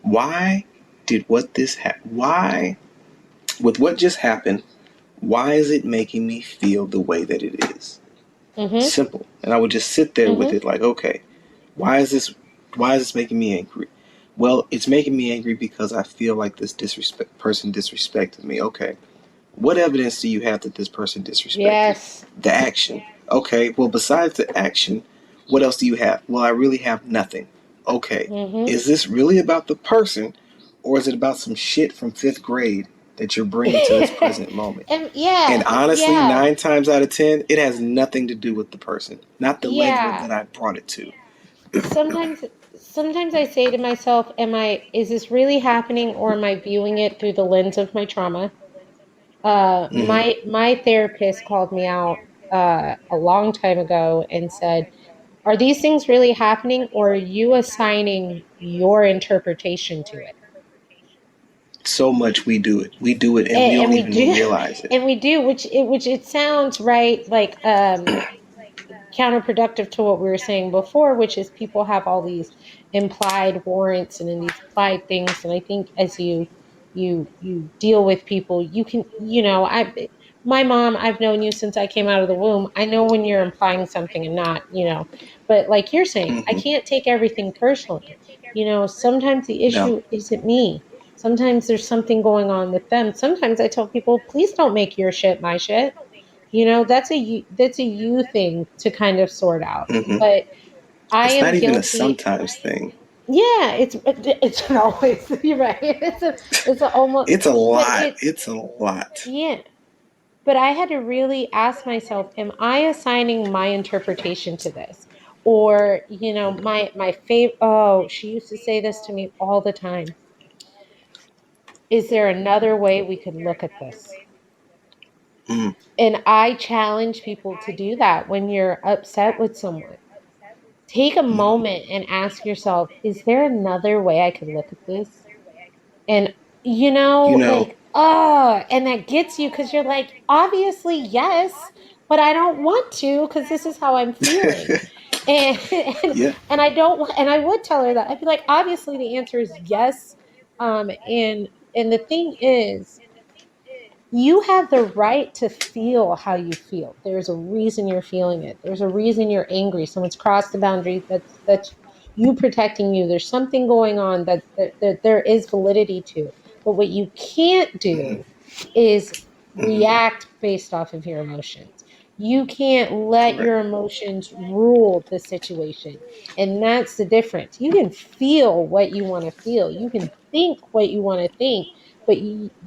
why did what this happen? Why, with what just happened, why is it making me feel the way that it is? Mhm. Simple. And I would just sit there with Mhm. it like, okay, why is this why is this making me angry? Well, it's making me angry because I feel like this person disrespected me. Okay. What evidence do you have that this person disrespected? Yes. The action. Okay, well, besides the action, what else do you have? Well, I really have nothing. Okay, Mhm. is this really about the person, or is it about some shit from fifth grade that you're bringing to this present moment? And And yeah, honestly, yeah, 9 times out of 10, it has nothing to do with the person, not the level yeah. that I brought it to. Sometimes, sometimes I say to myself, is this really happening, or am I viewing it through the lens of my trauma? Mm-hmm. My therapist called me out a long time ago and said, "Are these things really happening, or are you assigning your interpretation to it?" So much we do it. We do it, and we And don't we even do, realize it. and we do, which it sounds right, like counterproductive to what we were saying before, which is people have all these implied warrants and in these implied things. And I think as you deal with people, you can, my mom, I've known you since I came out of the womb. I know when you're implying something and not, but like you're saying, I Mm-hmm. can't take everything personally. Sometimes the No. issue isn't me. Sometimes there's something going on with them. Sometimes I tell people, please don't make your shit my shit. That's a you thing to kind of sort out. Mm-hmm. But I It's am not even a guilty. sometimes thing. Yeah, it's always, you're right. It's a almost, It's a but lot. it It's a lot. yeah. But I had to really ask myself, am I assigning my interpretation to this? Or, my favorite, oh, she used to say this to me all the time. Is there another way we could look at this? Mm, And I challenge people to do that when you're upset with someone. Take a mm. moment and ask yourself, is there another way I could look at this? And, You know, and that gets you because you're like, obviously, yes, but I don't want to because this is how I'm feeling. And, and, yeah. and I don't, and I would tell her that. I'd be like, obviously, the answer is yes. And the thing is, you have the right to feel how you feel. There's a reason you're feeling it. There's a reason you're angry. Someone's crossed the boundary. That's you protecting you. There's something going on that there is validity to. But what you can't Mm-hmm. do is Mm-hmm. react based off of your emotions. You can't let Correct. your emotions rule the situation. And that's the difference. You can feel what you want to feel. You can think what you want to think, but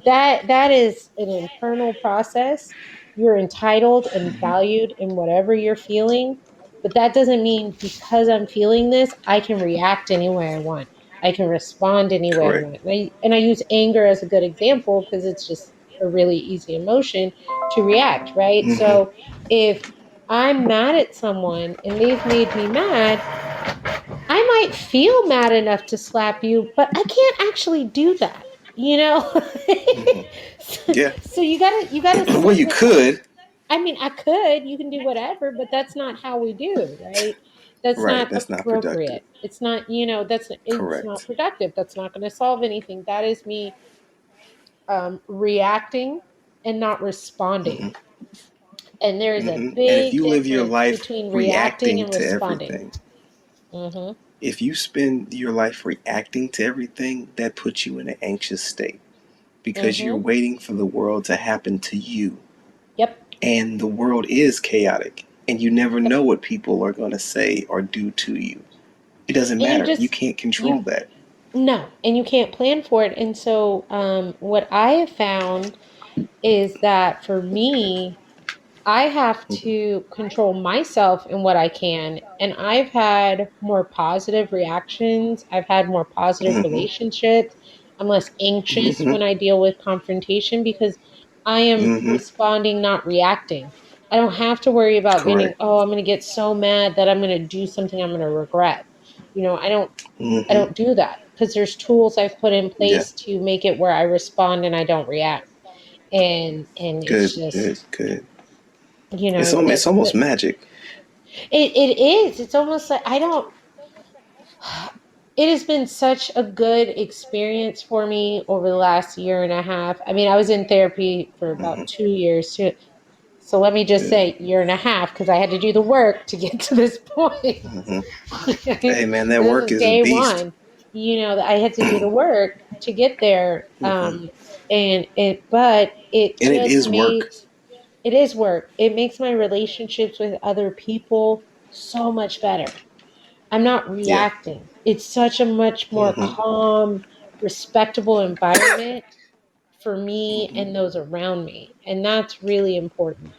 that is an internal process. You're entitled and Mm-hmm. valued in whatever you're feeling, but that doesn't mean because I'm feeling this I can react any way I want. I can respond any way I Correct. want. And I use anger as a good example because it's just a really easy emotion to react, right? Mm-hmm. So if I'm mad at someone and they've made me mad, I might feel mad enough to slap you, but I can't actually do that, you know? Mm-hmm. so, Yeah. so you gotta Well, sit you with that. could. I mean, I could, you can do whatever, but that's not how we do, right? That's Right. not That's not productive. appropriate. It's not, it's not Correct. productive. That's not going to solve anything. That is me reacting and not responding. Mm-hmm. And there is a Mm-hmm. And if big you live your difference life between reacting reacting and to responding. everything, Hmm. if you spend your life reacting to everything, that puts you in an anxious state because you're Hmm. waiting for the world to happen to you. Yep. And the world is chaotic, and you never Yep. know what people are going to say or do to you. It doesn't And matter. You can't control you that. no, and you can't plan for it. And so what I have found is that for me, I have to control myself in what I can. And I've had more positive reactions. I've had more positive Mm-hmm. relationships. I'm less anxious Mm-hmm. when I deal with confrontation because I am Mm-hmm. responding, not reacting. I don't have to worry about getting, Correct. oh, I'm going to get so mad that I'm going to do something I'm going to regret. I Mm-hmm. don't do that because there's tools I've put in Yeah. place to make it where I respond and I don't react. And it's Good. just, Good. Good. that It's almost magic. it is. It's almost like I don't. It has been such a good experience for me over the last year and a half. I mean, I was in therapy for Mm-hmm. about 2 years too. So let me just Good. say year and a half because I had to do the work to get to this point. Mm-hmm. Okay? Hey man, that This work is is a day beast. one. I had to do the work to get there. Mm-hmm. But it And it just is work. makes it is work. It makes my relationships with other people so much better. I'm not Yeah. reacting. It's such a much more Mm-hmm. calm, respectable environment for me Mm-hmm. and those around me. And that's really important.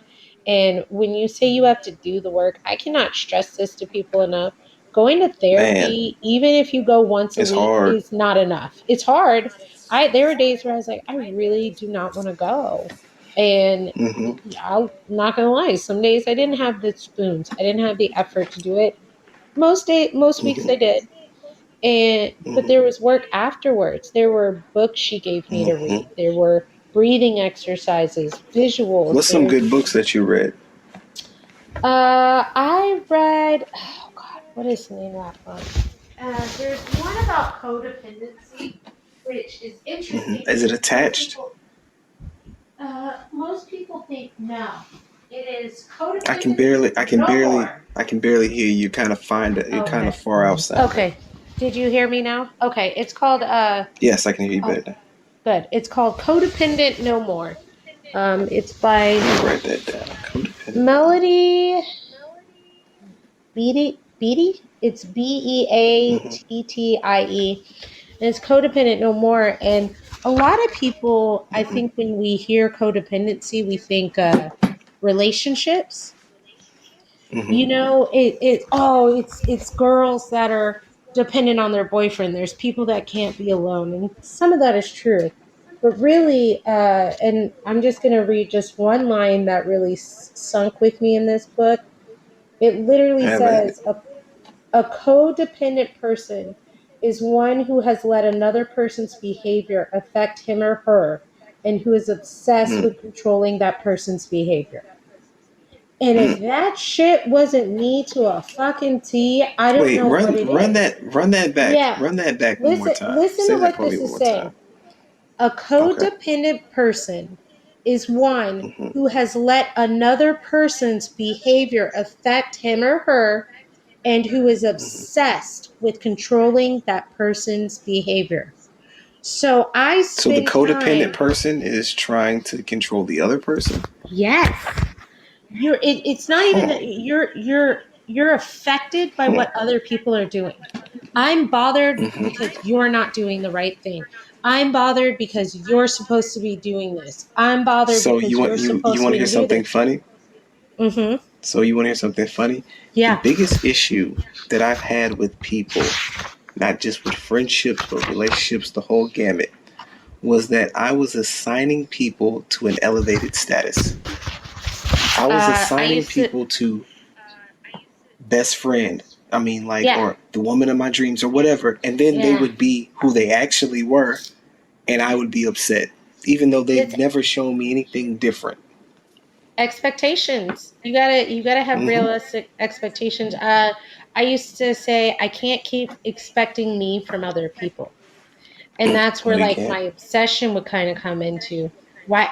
And when you say you have to do the work, I cannot stress this to people enough. Going to Man, therapy, even if you go once a it's week, hard. is not enough. It's hard. There were days where I was like, I really do not want to go. And Mm-hmm. I'm not gonna lie, some days I didn't have the spoons. I didn't have the effort to do it. Most weeks I Mm-hmm. did. But Mm-hmm. there was work afterwards. There were books she gave me to Mm-hmm. read. There were breathing exercises, visuals. What's some good books that you read? I read, oh God, what is the name of that book? There's one about codependency, which is interesting Mm-hmm. Is it because attached? most people think no. It is codependent no more. I can barely hear you. You're kind of Okay. far out sounding. Okay. Did you hear me now? Okay. It's called Yes, I can hear you oh, better now. good. It's called Codependent No More. It's by Let me write that down. Codependent no more. Melody Beatty. It's Beattie, and it's Codependent No More. And a lot of people, I Mm-hmm. think, when we hear codependency, we think relationships. Mm-hmm. It's girls that are dependent on their boyfriend. There's people that can't be alone, and some of that is true. But really, and I'm just going to read just one line that really sunk with me in this book. It literally Have at it. says a codependent person is one who has let another person's behavior affect him or her and who is obsessed Mm. with controlling that person's behavior. And if Mm. that shit wasn't me to a fucking T, I don't Wait, know what it is. run that back. Yeah. Run that back one more time. Listen Say to that what for me this one is more time. saying. A Okay. codependent person is one Mm-hmm. who has let another person's behavior affect him or her and who is Mm-hmm. obsessed with controlling that person's behavior. So I So the spend codependent time, person is trying to control the other person. yes, it's not even Huh. that you're affected by Huh. what other people are doing. I'm bothered Mm-hmm. because you're not doing the right thing. I'm bothered because you're supposed to be doing this. I'm bothered So because you're you supposed to want to be hear to do something this. funny? Mm-hmm. So you want to hear something funny? The Yeah. biggest issue that I've had with people, not just with friendships but relationships, the whole gamut, was that I was assigning people to an elevated status. I was I assigning used to. people to best friend. I mean, like, Yeah. or the woman of my dreams, or whatever, and then they Yeah. would be who they actually were, and I would be upset, even though they've It's never shown me anything different. expectations. You gotta have Mm-hmm. realistic expectations. I used to say I can't keep expecting me from other people. And that's No, where you like can't. my obsession would kind of come into why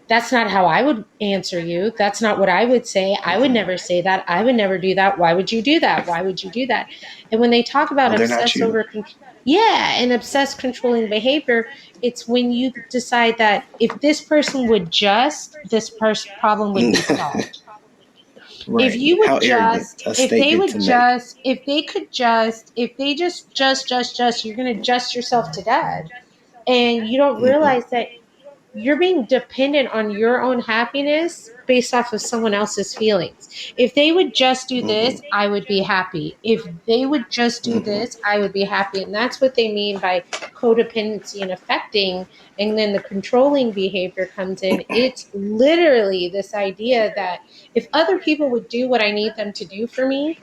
that's not how I would answer you. That's not what I would say. I would Mm-hmm. never say that. I would never do that. Why would you do that? Why would you do that? And when they talk about Well, they're not you. yeah, and obsessed controlling behavior, it's when you decide that if this person would just, problem would be solved. If Right. you would How arrogant just, a if they statement would to make. just, if they could just, if they just, you're going to adjust yourself to death. And you don't Mm-hmm. realize that you're being dependent on your own happiness based off of someone else's feelings. If they would just do Mm-hmm. this, I would be happy. If they would just do Mm-hmm. this, I would be happy. And that's what they mean by codependency and affecting. And then the controlling behavior comes in. It's literally this idea that if other people would do what I need them to do for me,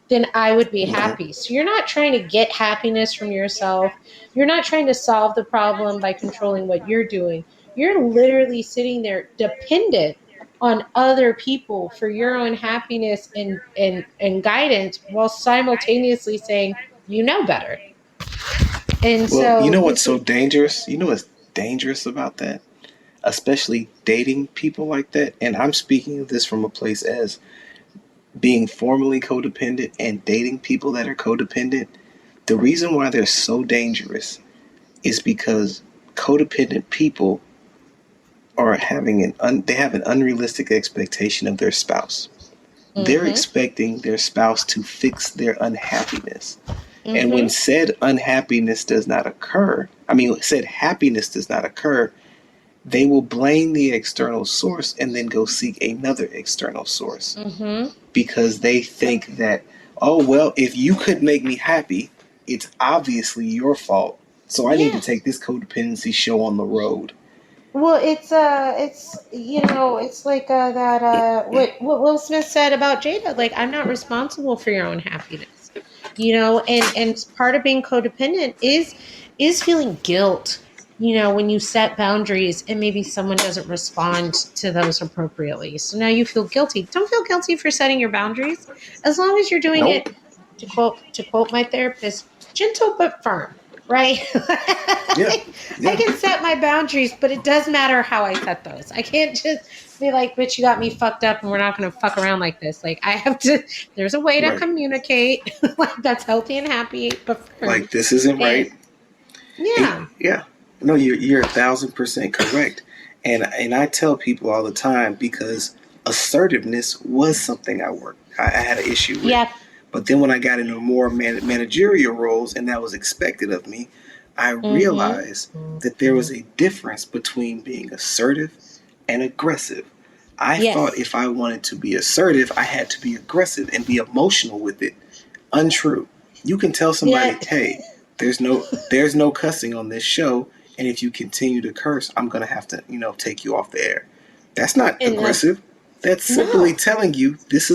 then I would be Mm-hmm. happy. So you're not trying to get happiness from yourself. You're not trying to solve the problem by controlling what you're doing. You're literally sitting there dependent on other people for your own happiness and guidance while simultaneously saying, you know better. And Well, you so know what's this so is, dangerous? You know what's dangerous about that? Especially dating people like that. And I'm speaking of this from a place as being formerly codependent and dating people that are codependent. The reason why they're so dangerous is because codependent people are having they have an unrealistic expectation of their spouse. They're mm-hmm, expecting their spouse to fix their unhappiness. And when mm-hmm, said unhappiness does not occur, said happiness does not occur, they will blame the external source and then go seek another external source mm-hmm. because they think that, oh, well, if you could make me happy, it's obviously your fault. So I need to Yeah. take this codependency show on the road. Well, it's it's like that what Will Smith said about Jada. Like, I'm not responsible for your own happiness, and part of being codependent is feeling guilt. When you set boundaries and maybe someone doesn't respond to those appropriately, so now you feel guilty. Don't feel guilty for setting your boundaries, as long as you're doing it. Nope. To quote my therapist, gentle but firm, right? Yeah. I Yeah. can set my boundaries, but it does matter how I set those. I can't just be like, bitch, you got me fucked up and we're not going to fuck around like this. Like, I have to, there's a way to Right. communicate like that's healthy and happy, but firm. Like this isn't And right. And yeah. yeah. No, you're 1,000% correct. And I tell people all the time because assertiveness was something I had an issue with. Yeah. But then when I got into more managerial roles and that was expected of me, I Mm-hmm. realized that there Mm-hmm. was a difference between being assertive and aggressive. I thought Yes. if I wanted to be assertive, I had to be aggressive and be emotional with it. Untrue. You can tell Yeah. somebody, "Hey, there's no cussing on this show, and if you continue to curse, I'm going to have to, take you off the air." That's not And aggressive. That's simply no. telling you this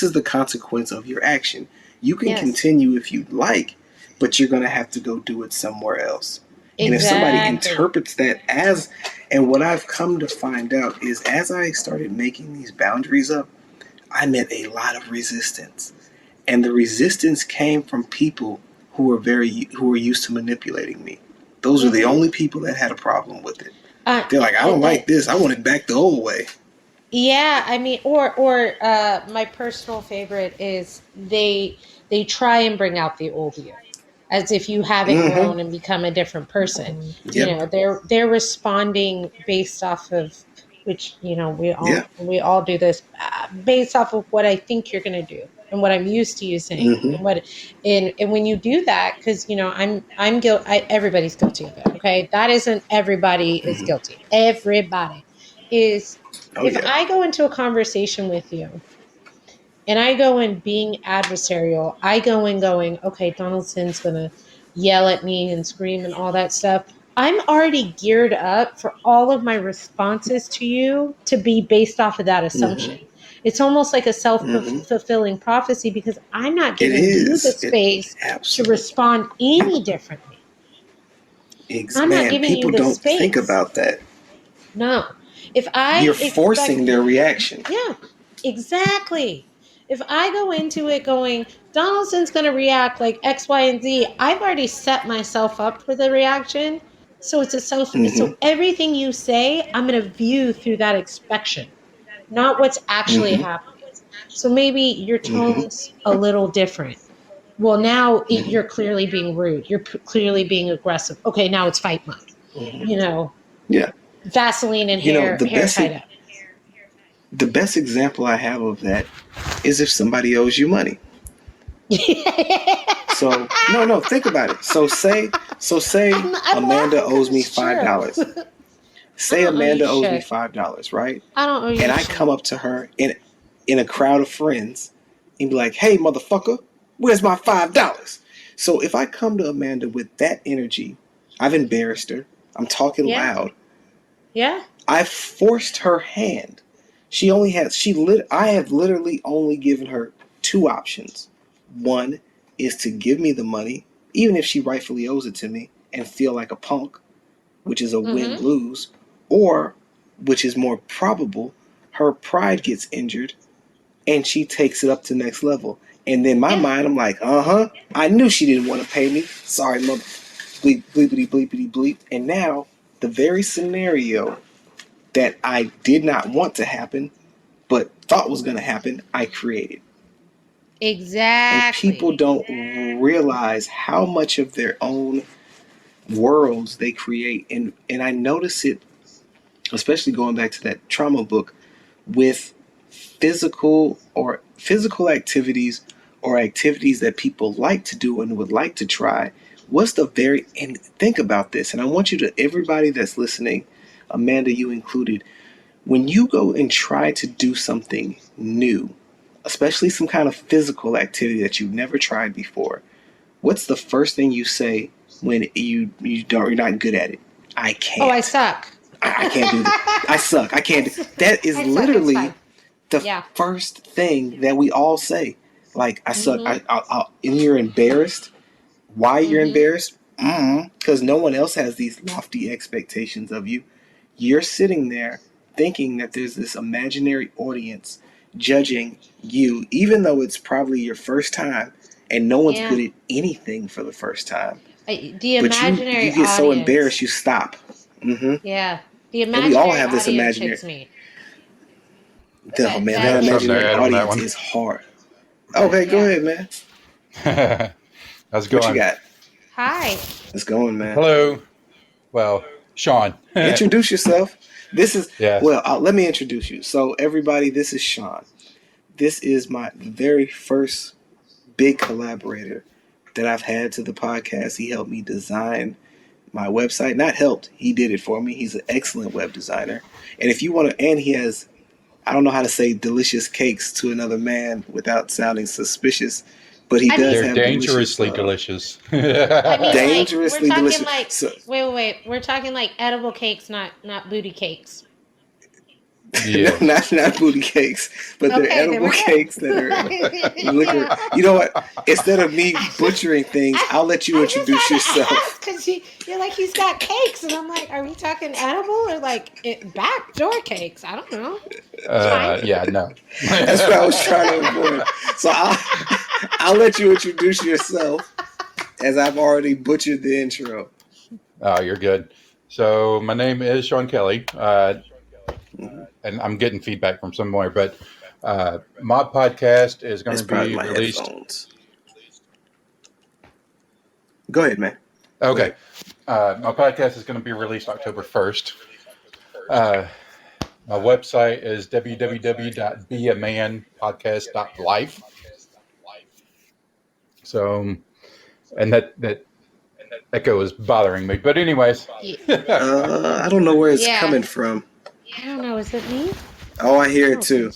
is the consequence of your action. You can Yes. continue if you'd like, but you're going to have to go do it somewhere else. And if somebody Exactly. interprets that as, and what I've come to find out is as I started making these boundaries up, I met a lot of resistance. And the resistance came from people who were used to manipulating me. Those were the Mm-hmm. only people that had a problem with it. Uh, They're like, I don't like that this. I want it back the old way. Yeah, I mean, or my personal favorite is they try and bring out the old you, as if you haven't Mm-hmm. grown and become a different person. Yep. They're responding based off of which we Yeah. all do this based off of what I think you're going to do and what I'm used to you saying Mm-hmm. and when you do that, because I'm guilty. Everybody's guilty of it. Okay, that isn't everybody is Mm-hmm. guilty. Everybody is. Oh If yeah. I go into a conversation with you and I go in being adversarial, I go in going, okay, Donaldson's going to yell at me and scream and all that stuff. I'm already geared up for all of my responses to you to be based off of that Mm-hmm. assumption. It's almost like a self Mm-hmm. fulfilling prophecy because I'm not It giving you the is. It space to absolutely. respond any differently. I'm not Man, giving you people the don't think space. about that. No. If You're I expect forcing their reaction. Yeah, exactly. If I go into it going, Donaldson's going to react like X, Y, and Z, I've already set myself up for the reaction. So Mm-hmm. so everything you say, I'm going to view through that inspection, not what's actually Mm-hmm. happening. So maybe your Mm-hmm. tone's a little different. Well, now Mm-hmm. you're clearly being rude. You're clearly being aggressive. Okay, now it's fight mode. Mm-hmm. You know, Yeah. Vaseline and You know, hair tied up. the best example I have of that is if somebody owes you money. So no, think about it. So say I'm Amanda laughing because owes me it's five true. dollars. Say don't owe you Amanda owes me shit. $5, right? I don't owe you And I shit. come up to her in a crowd of friends and be like, "Hey, motherfucker, where's my $5?" So if I come to Amanda with that energy, I've embarrassed her. I'm talking Yeah. loud. Yeah. I forced her hand. She only has I have literally only given her two options. One is to give me the money, even if she rightfully owes it to me, and feel like a punk, which is a win-lose, or, which is more probable, her pride gets injured and she takes it up to the next level. And then my mind, I'm like, I knew she didn't want to pay me. Sorry, mother, bleep, bleepity, bleepity, bleep. And now, the very scenario that I did not want to happen, but thought was going to happen, I created. Exactly. And people don't realize how much of their own worlds they create. And I notice it, especially going back to that trauma book, with physical activities or activities that people like to do and would like to try. And think about this, and I want you to, everybody that's listening, Amanda, you included, when you go and try to do something new, especially some kind of physical activity that you've never tried before, what's the first thing you say when you're not good at it? I can't. Oh, I suck. I can't do that. I suck. I can't. That is literally the first thing that we all say. Like, I suck. And you're embarrassed. Why you're embarrassed? Because no one else has these lofty expectations of you. You're sitting there thinking that there's this imaginary audience judging you, even though it's probably your first time and no one's good at anything for the first time. The But imaginary you get so audience. embarrassed, you stop. Yeah. The And we all imaginary have this audience imaginary. hits me. Oh man, that imaginary audience is hard. Okay, go ahead, man. How's it What you going? got? Hi. It's going, man. Hello. Well, Sean. Introduce yourself. This is Yes. let me introduce you. So everybody, this is Sean. This is my very first big collaborator that I've had to the podcast. He helped me design my website. Not helped, he did it for me. He's an excellent web designer. And if you want to, and he has, I don't know how to say delicious cakes to another man without sounding suspicious, but he does They're have dangerously delicious. Dangerously we're talking delicious. like, wait. We're talking like edible cakes, not booty cakes. Yeah. not booty cakes, but they're edible cakes that are liquor. You know what? Instead of me butchering things, I'll let you introduce yourself. Because you're like, he's got cakes, and I'm like, are we talking edible or like backdoor cakes? I don't know. Yeah, no. That's what I was trying to avoid. So I'll let you introduce yourself, as I've already butchered the intro. Oh, you're good. So my name is Sean Kelly, and I'm getting feedback from somewhere, but my podcast is going to be released. Headphones. Go ahead, man. Okay. My podcast is going to be released October 1st. My website is www.beamanpodcast.life. So, and that echo is bothering me. But anyways. I don't know where it's coming from. I don't know. Is it me? Oh, I hear it too.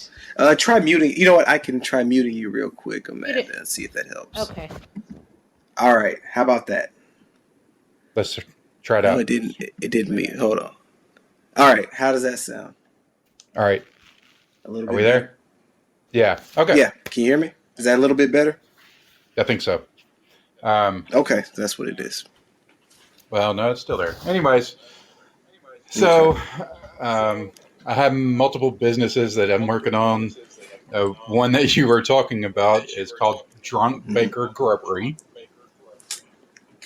Try muting. You know what? I can try muting you real quick, Amanda, and see if that helps. Okay. All right. How about that? Let's try it out. No, it didn't. It didn't mute. Hold on. All right. How does that sound? All right. A little Are bit we better? there? Yeah. Okay. Yeah. Can you hear me? Is that a little bit better? I think so. Okay. That's what it is. Well, no, it's still there. Anyways, so I have multiple businesses that I'm working on. One that you were talking about is called Drunk Baker Grubbery.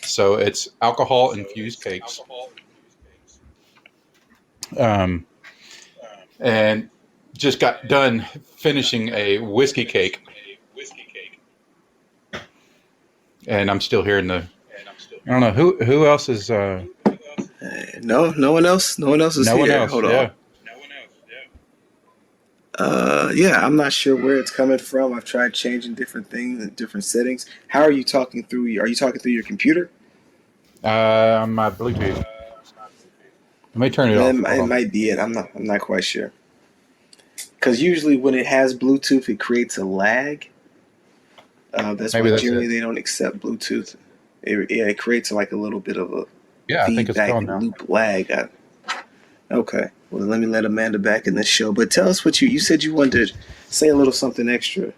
So it's alcohol infused cakes. And just got done finishing a whiskey cake. And I'm still hearing I don't know who else is. No one else. No one else is here. Hold on. Yeah, I'm not sure where it's coming from. I've tried changing different things and different settings. How are you talking through? Are you talking through your computer? My Bluetooth. Let me turn it off. Hold It on. might be it. I'm not quite sure. Because usually when it has Bluetooth, it creates a lag. That's Maybe why that's generally it. they don't accept Bluetooth. It creates like a little bit of a Yeah, I think it's feedback gone now. loop lag. Okay. Well, let me let Amanda back in this show. But tell us what you said you wanted to say a little something extra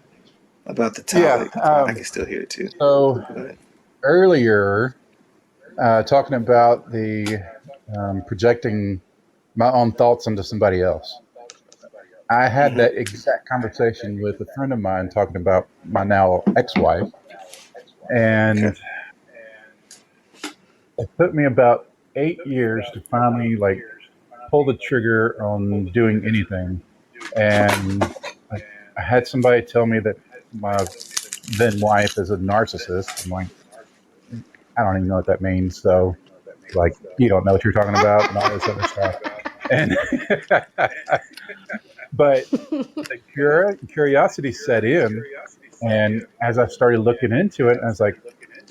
about the Yeah. topic. I can still hear it too. So Go ahead. earlier, talking about the projecting my own thoughts onto somebody else. I had Mm-hmm. that exact conversation with a friend of mine talking about my now ex-wife, Okay. and it took me about 8 years to finally like pull the trigger on doing anything. And I had somebody tell me that my then wife is a narcissist. I'm like, I don't even know what that means. So, like, you don't know what you're talking about and all this other stuff. And, but the curiosity set in. And as I started looking into it, I was like,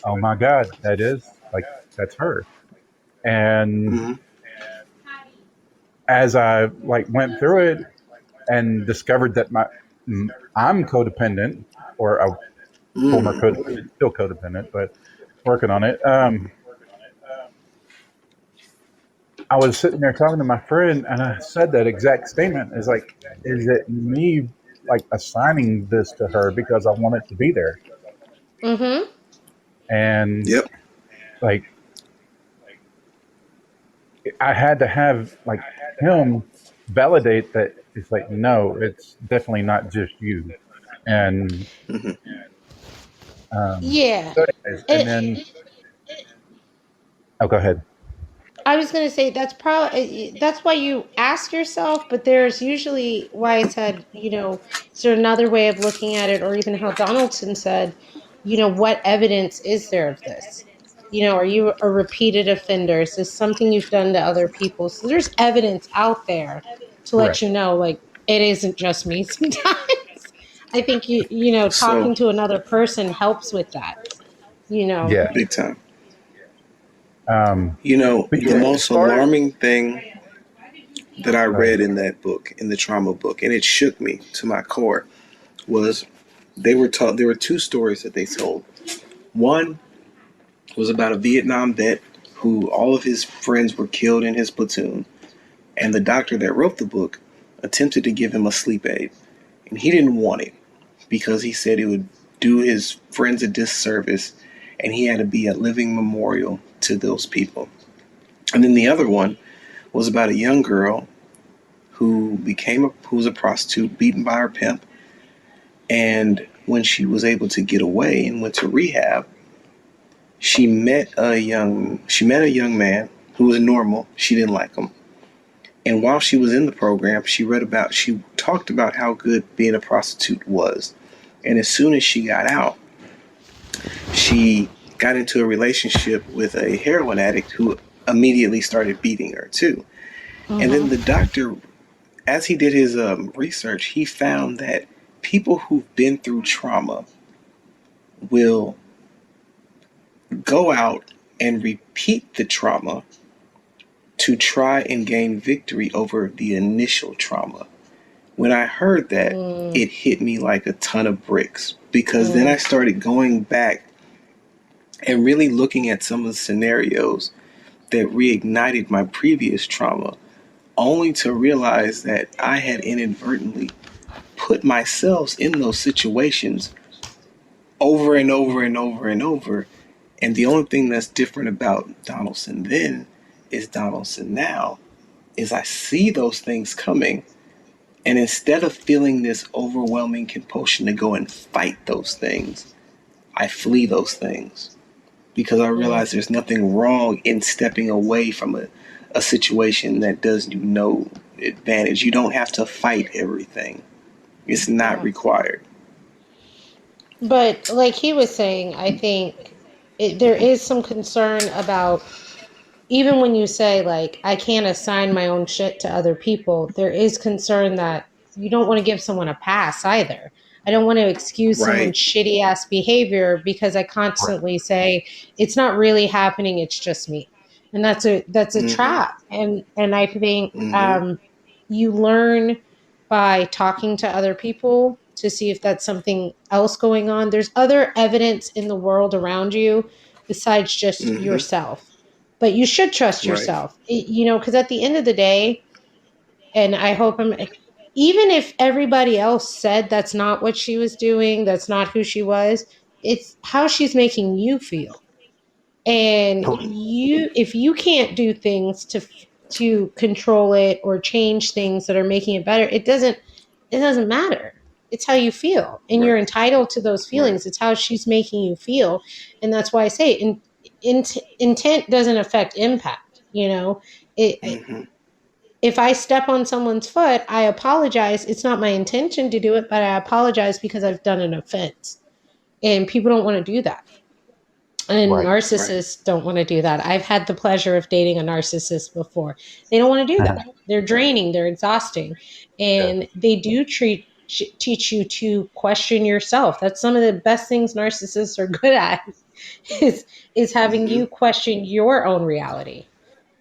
oh my God, that is like, that's her. And Mm-hmm. as I like went through it and discovered that I'm codependent or a former Mm. codependent, still codependent, but working on it. I was sitting there talking to my friend, and I said that exact statement. Is like, is it me like assigning this to her because I want it to be there? Mm-hmm. And Yep. like, I had to have like him validate that it's like, no, it's definitely not just you. And Mm-hmm. Yeah. so anyways, and It, then oh, go ahead. I was going to say that's why you ask yourself, but there's usually why I said, is there another way of looking at it, or even how Donaldson said, what evidence is there of this? Are you a repeated offender? Is this something you've done to other people? So there's evidence out there to Right. let you know, like, it isn't just me sometimes. I think So talking to another person helps with that, you know. Yeah. big time. Um, but The yeah, as most far as alarming thing that I go ahead. read in that book, in the trauma book, and it shook me to my core, was they were taught there were two stories that they told. One was about a Vietnam vet who all of his friends were killed in his platoon, and the doctor that wrote the book attempted to give him a sleep aid, and he didn't want it because he said it would do his friends a disservice, and he had to be a living memorial to those people. And then the other one was about a young girl who was a prostitute, beaten by her pimp, and when she was able to get away and went to rehab, she met a young man who was normal. She didn't like him. And while she was in the program, she talked about how good being a prostitute was. And as soon as she got out, she got into a relationship with a heroin addict who immediately started beating her too. And then Mm-hmm. the doctor, as he did his research, he found that people who've been through trauma will go out and repeat the trauma to try and gain victory over the initial trauma. When I heard that, Mm, it hit me like a ton of bricks because then mm, I started going back and really looking at some of the scenarios that reignited my previous trauma, only to realize that I had inadvertently put myself in those situations over and over and over and over. And the only thing that's different about Donaldson then is Donaldson now is I see those things coming, and instead of feeling this overwhelming compulsion to go and fight those things, I flee those things because I mm, realize there's nothing wrong in stepping away from a situation that does you no advantage. You don't have to fight everything. It's not yeah. required. But like he was saying, I think there is some concern about, even when you say, like, I can't assign my own shit to other people, there is concern that you don't want to give someone a pass either. I don't want to excuse Right. someone's shitty ass behavior because I Right. constantly say, it's not really happening, it's just me. and that's a Mm-hmm. trap. And I think Mm-hmm. you learn by talking to other people to see if that's something else going on. There's other evidence in the world around you besides just Mm-hmm. yourself, but you should trust Right. yourself. Because at the end of the day, and I hope I'm, even if everybody else said that's not what she was doing, that's not who she was, it's how she's making you feel. And if you can't do things to control it or change things that are making it better, it doesn't matter. It's how you feel, and you're Right. entitled to those Right. feelings. It's how she's making you feel, and that's why I say intent doesn't affect impact. Mm-hmm. If I step on someone's foot, I apologize. It's not my intention to do it, but I apologize because I've done an offense. And people don't want to do that. And Right. Right. narcissists don't want to do that. I've had the pleasure of dating a narcissist before. They don't want to do that. They're draining, they're exhausting. Yeah. And they do teach you to question yourself. That's some of the best things narcissists are good at is having Mm-hmm. you question your own reality.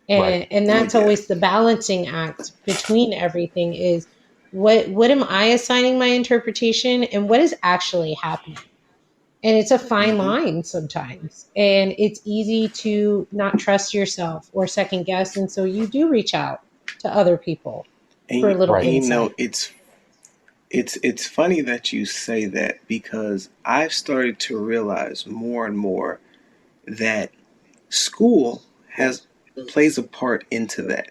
Right. And Oh that's yeah. always the balancing act between everything is what am I assigning my interpretation and what is actually happening. And it's a fine Mm-hmm. line sometimes, and it's easy to not trust yourself or second guess, and so you do reach out to other people for a little Right. insight. It's funny that you say that because I've started to realize more and more that school has plays a part into that,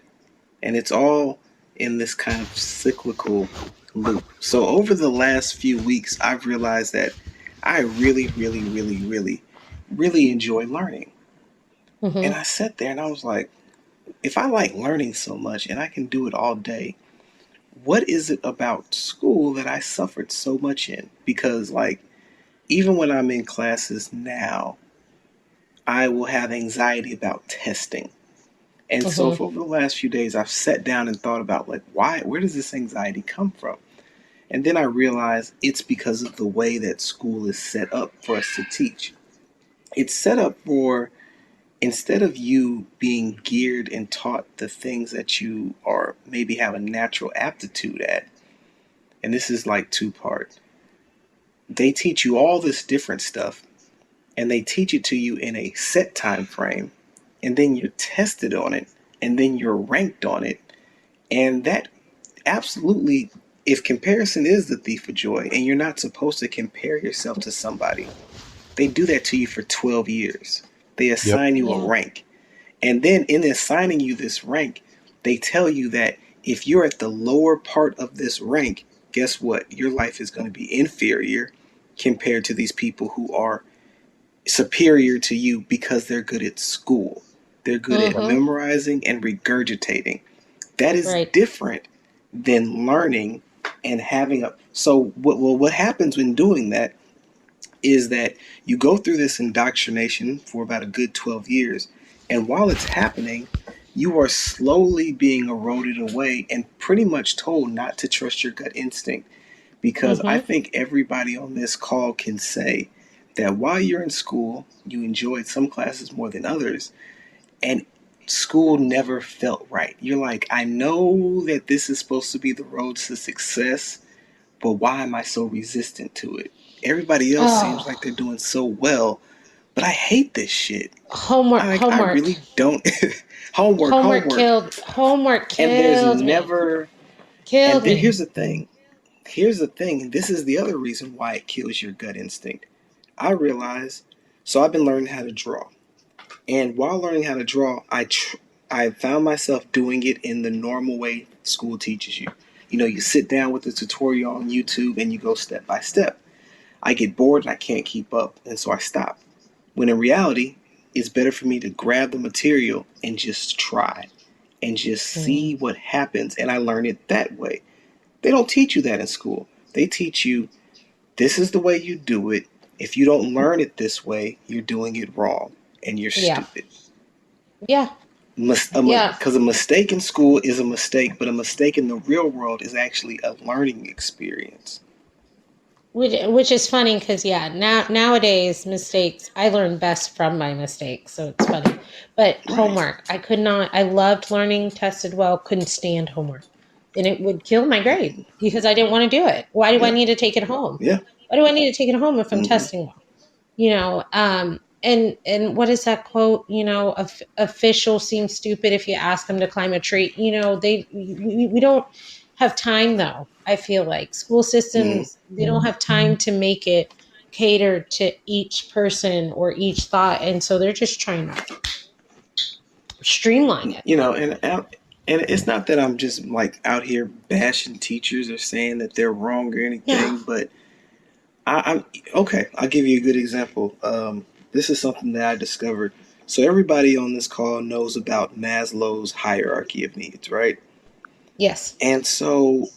and it's all in this kind of cyclical loop. So over the last few weeks, I've realized that I really, really, really, really, really enjoy learning. And Hmm. I sat there and I was like, if I like learning so much and I can do it all day, what is it about school that I suffered so much in? Because, like, even when I'm in classes now, I will have anxiety about testing. And so, Hmm. for over the last few days, I've sat down and thought about, like, where does this anxiety come from? And then I realized it's because of the way that school is set up for us to teach. It's set up for, instead of you being geared and taught the things that you are maybe have a natural aptitude at, and this is like two part, they teach you all this different stuff and they teach it to you in a set time frame, and then you're tested on it, and then you're ranked on it. And that absolutely, if comparison is the thief of joy and you're not supposed to compare yourself to somebody, they do that to you for 12 years. They Yep. assign you a Yeah. rank, and then in assigning you this rank, they tell you that if you're at the lower part of this rank, guess what? Your life is going to be inferior compared to these people who are superior to you because they're good at school. They're good at Right. Hmm. memorizing and regurgitating. That is Right. different than learning and having a. So what happens when doing that is that you go through this indoctrination for about a good 12 years, and while it's happening, you are slowly being eroded away and pretty much told not to trust your gut instinct, because I Hmm. think everybody on this call can say that while you're in school, you enjoyed some classes more than others, and school never felt right. You're like, I know that this is supposed to be the road to success, but why am I so resistant to it? Everybody else seems like Oh, they're doing so well, but I hate this shit. homework, I homework, really don't. Homework, homework. homework And there's killed me, never, killed and then me. here's the thing. Here's the thing, and this is the other reason why it kills your gut instinct. I realize, so I've been learning how to draw. And while learning how to draw, I found myself doing it in the normal way school teaches you. You know, you sit down with the tutorial on YouTube and you go step by step. I get bored and I can't keep up, and so I stop. When in reality, it's better for me to grab the material and just try and just Mm. see what happens, and I learn it that way. They don't teach you that in school. They teach you this is the way you do it. If you don't learn it this way, you're doing it wrong and you're Yeah. stupid. Yeah. Yeah. Because a mistake in school is a mistake, but a mistake in the real world is actually a learning experience. which is funny because yeah, nowadays mistakes I learn best from my mistakes, so it's funny. But Right. homework, I could not. I loved learning, tested well, couldn't stand homework, and it would kill my grade because I didn't want to do it. Why do I Yeah. need to take it home? Yeah. Why do I need to take it home if I'm Mm-hmm. testing well? And what is that quote? A fish will seem stupid if you ask them to climb a tree. We don't have time though. I feel like school Mm-hmm. systems, they don't have time to make it cater to each person or each thought, and so they're just trying to streamline it. And it's not that I'm just like out here bashing teachers or saying that they're wrong or Yeah. anything, but I'm okay. I'll give you a good example. This is something that I discovered. So everybody on this call knows about Maslow's hierarchy of needs, right? Yes. And so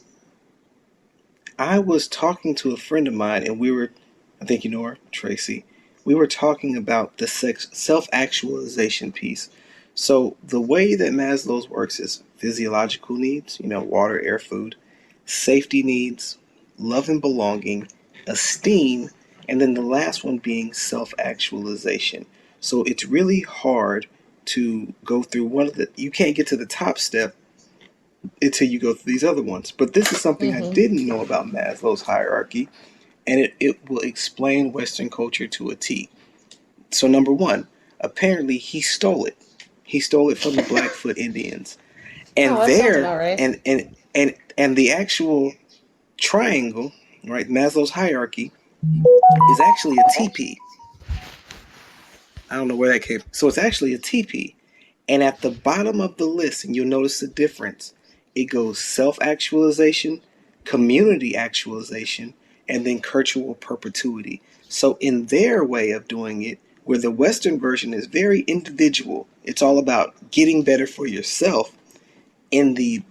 I was talking to a friend of mine, and I think you know her, Tracy. We were talking about the self actualization piece. So, the way that Maslow's works is physiological needs, water, air, food, safety needs, love and belonging, esteem, and then the last one being self actualization. So, it's really hard to go through you can't get to the top step until you go through these other ones. But this is something I Mm-hmm. didn't know about Maslow's hierarchy, and it will explain Western culture to a T. So, number one, apparently he stole it. He stole it from the Blackfoot Indians. Oh, And that sounds there, about right. and the actual triangle, right, Maslow's hierarchy, is actually a TP. I don't know where that came from. So it's actually a TP. And at the bottom of the list, and you'll notice the difference, it goes self actualization, community actualization, and then cultural perpetuity. So, in their way of doing it, where the Western version is very individual, it's all about getting better for yourself. In the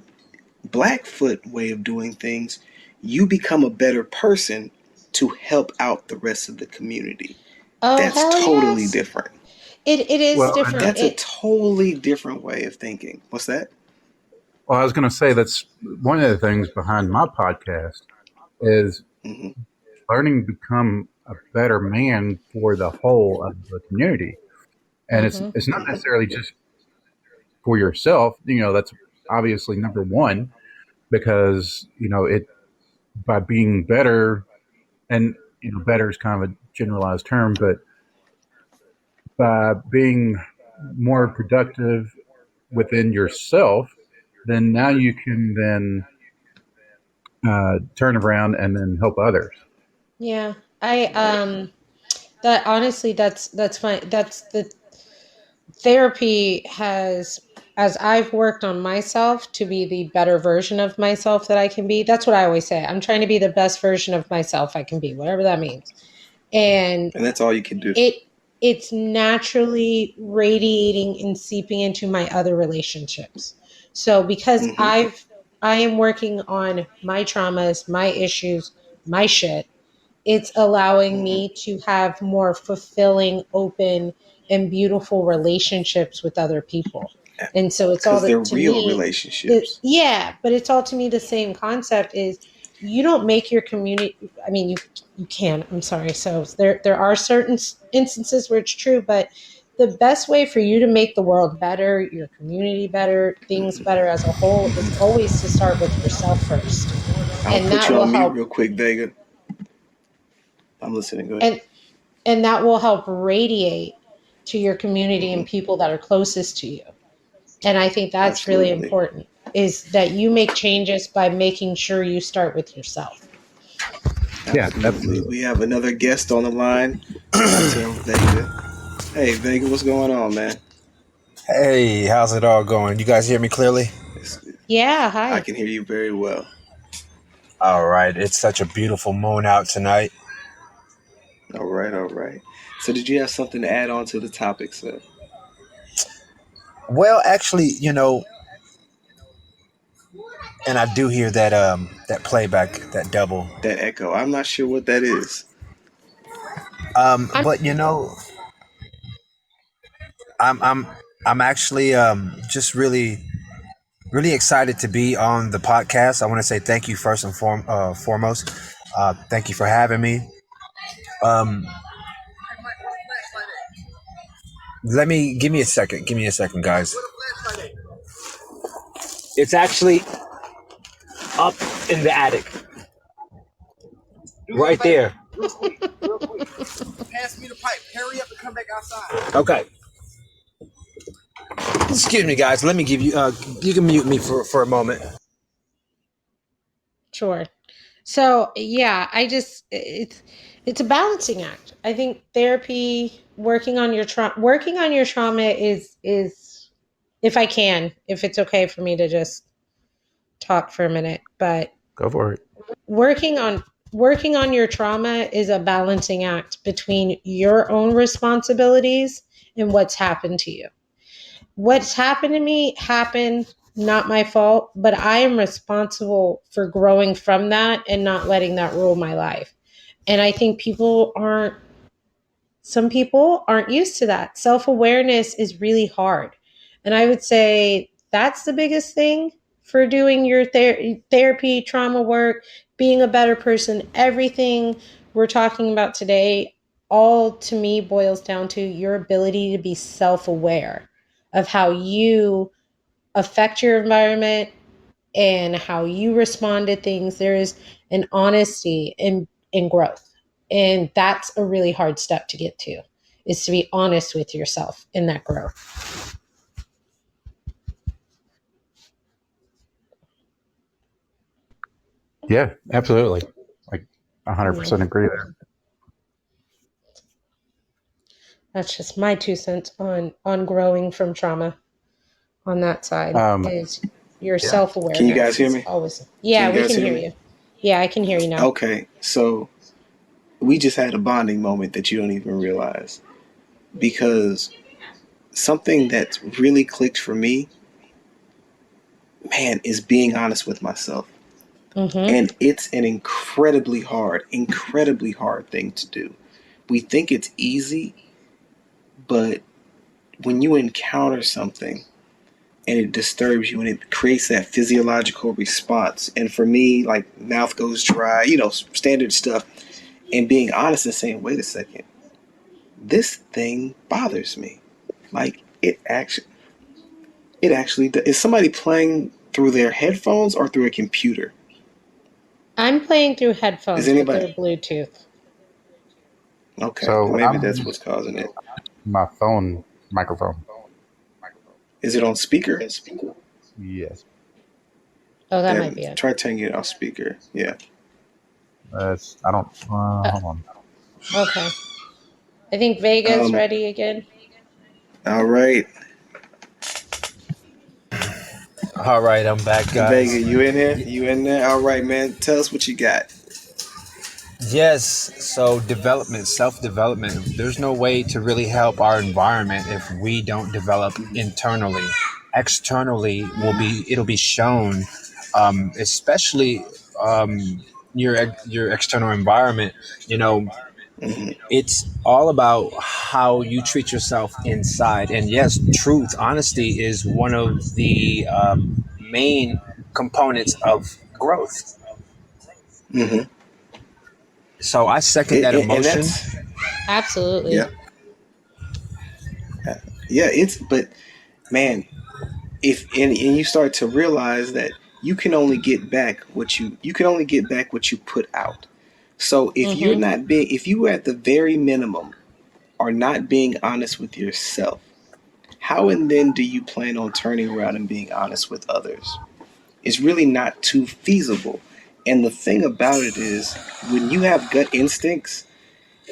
Blackfoot way of doing things, you become a better person to help out the rest of the community. Oh, That's hell totally yes. different. It is Well, and different. That's a totally different way of thinking. What's that? well, I was going to say that's one of the things behind my podcast is Mm-hmm. learning to become a better man for the whole of the community. And it's Mm-hmm. it's not necessarily just for yourself. That's obviously number one because it by being better, and better is kind of a generalized term, but by being more productive within yourself, then now you can then turn around and then help others. Yeah. I Right. that honestly, that's fine. That's the therapy has, as I've worked on myself to be the better version of myself that I can be. That's what I always say. I'm trying to be the best version of myself I can be, whatever that means. And And that's all you can do. it it's naturally radiating and seeping into my other relationships. So because Mm-hmm. I am working on my traumas, my issues, my shit, it's allowing Mm-hmm. me to have more fulfilling, open, and beautiful relationships with other people. And so it's all Because they're that to real me, the relationships. yeah, but it's all to me the same concept is you don't make your community. I mean, you can. I'm sorry. So there are certain instances where it's true, but the best way for you to make the world better, your community better, things better as a whole is always to start with yourself first. I'm gonna And put that you will on mute help real quick, Vega. I'm listening. Go ahead. and and that will help radiate to your community Mm-hmm. and people that are closest to you. And I think that's really Absolutely. important is that you make changes by making sure you start with yourself. Yeah, Absolutely. absolutely. We have another guest on the line. I'll tell Vega. Hey, Vega, what's going on, man? Hey, how's it all going? You guys hear me clearly? It's, Yeah, I hi. can hear you very well. All right, it's such a beautiful moon out tonight. All right, all right. So, did you have something to add on to the topic, sir? Well, actually, and I do hear that playback, that double. That echo. I'm not sure what that is. I'm But I'm I'm actually just really excited to be on the podcast. I want to say thank you first and foremost. Thank you for having me. Um, give me a second. Give me a second, guys. It's actually up in the attic, right there. Pass me the pipe. Hurry up and come back outside. Okay. Excuse me, guys. Let me give you. You can mute me for a moment. Sure. So yeah, it's a balancing act. I think therapy, working on your trauma is if it's okay for me to just talk for a minute, but Go for it. working on working on your trauma is a balancing act between your own responsibilities and what's happened to you. What's happened to me happened, not my fault, but I am responsible for growing from that and not letting that rule my life. And I think some people aren't used to that. Self awareness is really hard. And I would say that's the biggest thing for doing your therapy, trauma work, being a better person. Everything we're talking about today, all to me boils down to your ability to be self aware of how you affect your environment and how you respond to things. There is an honesty in growth. And that's a really hard step to get to, is to be honest with yourself in that growth. Yeah, absolutely. Like Yeah. 100% agree there. That's just my 2 cents on growing from trauma on that side Um, is your yeah. self Can you guys awareness hear is me? always. Can Yeah, you we guys can hear hear me? you. Yeah, I can hear you now. Okay, so we just had a bonding moment that you don't even realize, because something that's really clicked for me, man, is being honest with myself. Mm-hmm. And it's an incredibly hard thing to do. We think it's easy, but when you encounter something and it disturbs you and it creates that physiological response, and for me, like mouth goes dry, standard stuff, and being honest and saying, wait a second, this thing bothers me. Like it actually is somebody playing through their headphones or through a computer? I'm playing through Is headphones, but anybody they're Bluetooth. okay? So Then maybe I'm that's using what's causing it. my phone microphone. Is it on speaker? Yes. Oh, that might be Then it. try turning it off speaker. Yeah. I don't, Uh, hold on. okay. I think Vega's Um. ready again. All right, All right, I'm back, Vega, guys. you in here? You in there? All right, man. Tell us what you got. Yes, so development, self development. There's no way to really help our environment if we don't develop internally. Externally, it'll be shown, especially your external environment. You know, Hmm. it's all about how you treat yourself inside. And yes, truth, honesty is one of the main components of growth. Hmm. So I second that And emotion. that's Absolutely. yeah, yeah. It's but man, if and you start to realize that you can only get back what you put out. So Mm-hmm. if you at the very minimum are not being honest with yourself, how and then do you plan on turning around and being honest with others? It's really not too feasible. And the thing about it is, when you have gut instincts,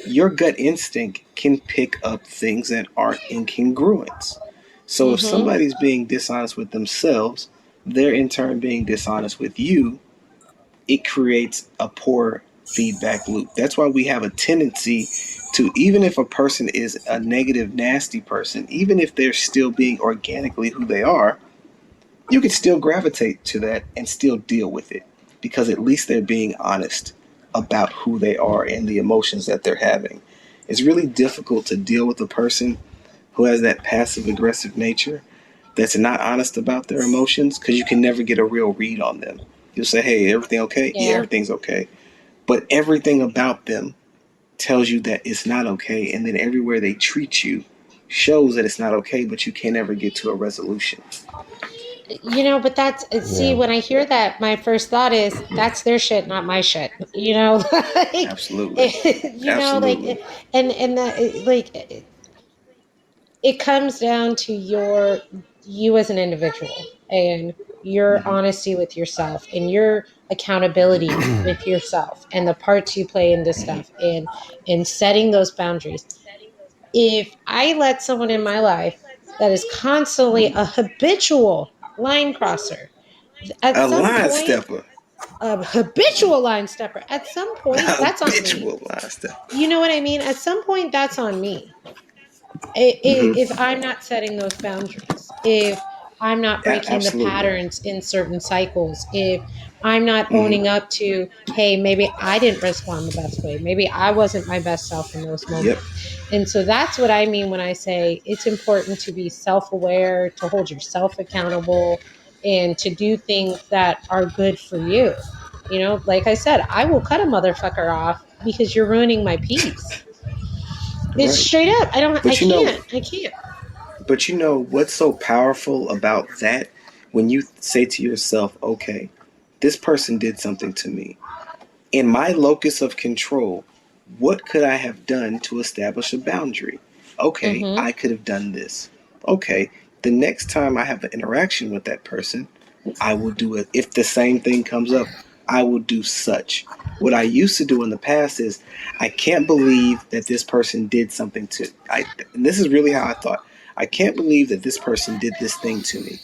your gut instinct can pick up things that aren't incongruents. So if Mm-hmm. somebody's being dishonest with themselves, they're in turn being dishonest with you, it creates a poor feedback loop. That's why we have a tendency to, even if a person is a negative, nasty person, even if they're still being organically who they are, you can still gravitate to that and still deal with it, because at least they're being honest about who they are and the emotions that they're having. It's really difficult to deal with a person who has that passive aggressive nature that's not honest about their emotions, because you can never get a real read on them. You'll say, hey, everything okay? Yeah, Yeah. everything's okay. but everything about them tells you that it's not okay, and then everywhere they treat you shows that it's not okay, but you can't ever get to a resolution. But that's, see, Yeah. when I hear that, my first thought is that's their shit, not my shit. Like, Absolutely. like, Absolutely. and that, like, it comes down to you as an individual and your Hmm. honesty with yourself and your accountability with yourself and the parts you play in this stuff Hmm. and setting those boundaries. If I let someone in my life that is constantly a habitual line crosser, at A some line point, stepper. a habitual line stepper, at some point, A that's on me. habitual line stepper. You know what I mean? At some point, that's on me. If Hmm. I'm not setting those boundaries, if I'm not breaking the Absolutely. patterns in certain cycles, if I'm not Hmm. owning up to, hey, maybe I didn't respond the best way, maybe I wasn't my best self in those Yep. moments. And so that's what I mean when I say it's important to be self aware, to hold yourself accountable, and to do things that are good for you. Like I said, I will cut a motherfucker off because you're ruining my peace. It's Right. straight up. I But you know, can't. I can't. but you know what's so powerful about that? When you say to yourself, okay, this person did something to me. In my locus of control, what could I have done to establish a boundary? Okay, Mm-hmm. I could have done this. Okay, the next time I have an interaction with that person, I will do it. If the same thing comes up, I will do such. What I used to do in the past is, I can't believe that this person did something to I. And this is really how I thought. I can't believe that this person did this thing to me.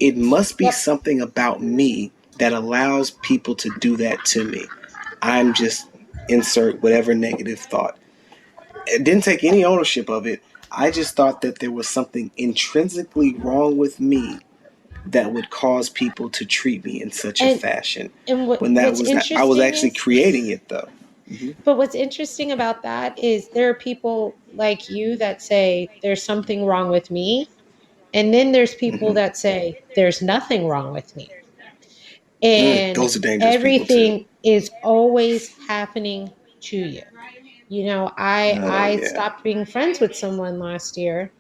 It must be Yep. something about me that allows people to do that to me. I'm just insert whatever negative thought. It didn't take any ownership of it. I just thought that there was something intrinsically wrong with me that would cause people to treat me in such a And fashion. what When that what's was not, I was interesting actually is, creating it though. Hmm. but what's interesting about that is there are people like you that say there's something wrong with me, and then there's people Hmm. that say there's nothing wrong with me, and Those are dangerous people too. everything is always happening to you. Oh I yeah. stopped being friends with someone last year.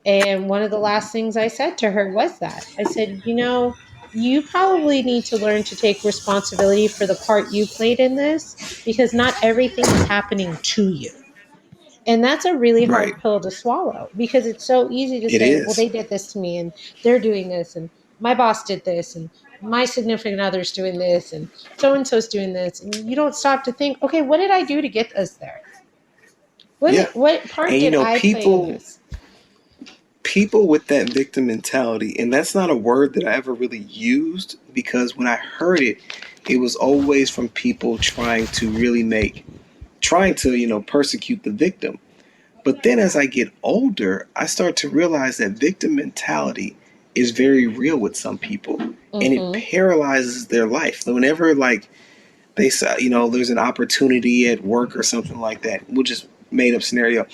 And one of the last things I said to her was that I said, you probably need to learn to take responsibility for the part you played in this because not everything is happening to you. And that's a really Right. hard pill to swallow because it's so easy to It say, well, is. they did this to me and they're doing this and my boss did this and my significant other's doing this and so and so's doing this. And you don't stop to think, okay, what did I do to get us there? Yeah. What part And you did know, I play in people this? people with that victim mentality, and that's not a word that I ever really used, because when I heard it, it was always from people trying to, persecute the victim. But then as I get older, I start to realize that victim mentality is very real with some people, and it Mm-hmm. paralyzes their life. Whenever, like, they say, there's an opportunity at work or something like that, we'll just made up scenario.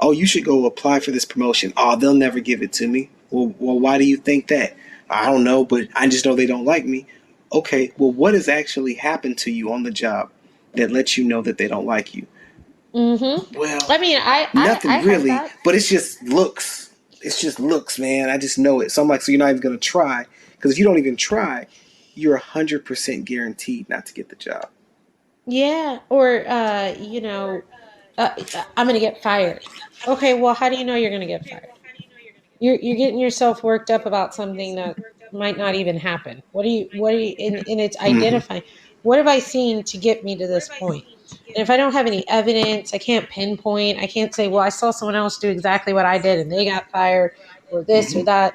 Oh, you should go apply for this promotion. Oh, they'll never give it to me. Well, why do you think that? I don't know, but I just know they don't like me. Okay, well, what has actually happened to you on the job that lets you know that they don't like you? Mm-hmm. Well, I mean, I nothing had really, that. but it's just looks. It's just looks, man. I just know it. So I'm like, so you're not even gonna try? Because if you don't even try, you're 100% guaranteed not to get the job. Yeah, or I'm gonna get fired. Okay, well, how do you know you're gonna get fired? You're getting yourself worked up about something that might not even happen. What do you and it's Mm-hmm. identifying what have I seen to get me to this point? And if I don't have any evidence, I can't pinpoint, I can't say, well, I saw someone else do exactly what I did and they got fired or this or Mm-hmm. that.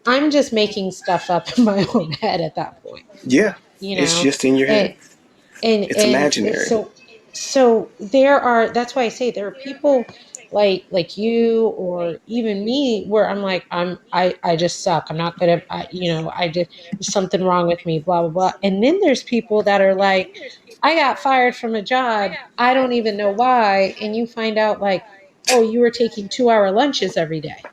I'm just making stuff up in my own head at that point, Yeah, you it's know? just in your And head. and It's and imaginary. so there are, that's why I say there are people like you or even me where I'm like, I just suck, I'm not gonna, I just, there's something wrong with me, blah blah blah. And then there's people that are like, I got fired from a job, I don't even know why, and you find out like, oh, you were taking 2 hour lunches every day.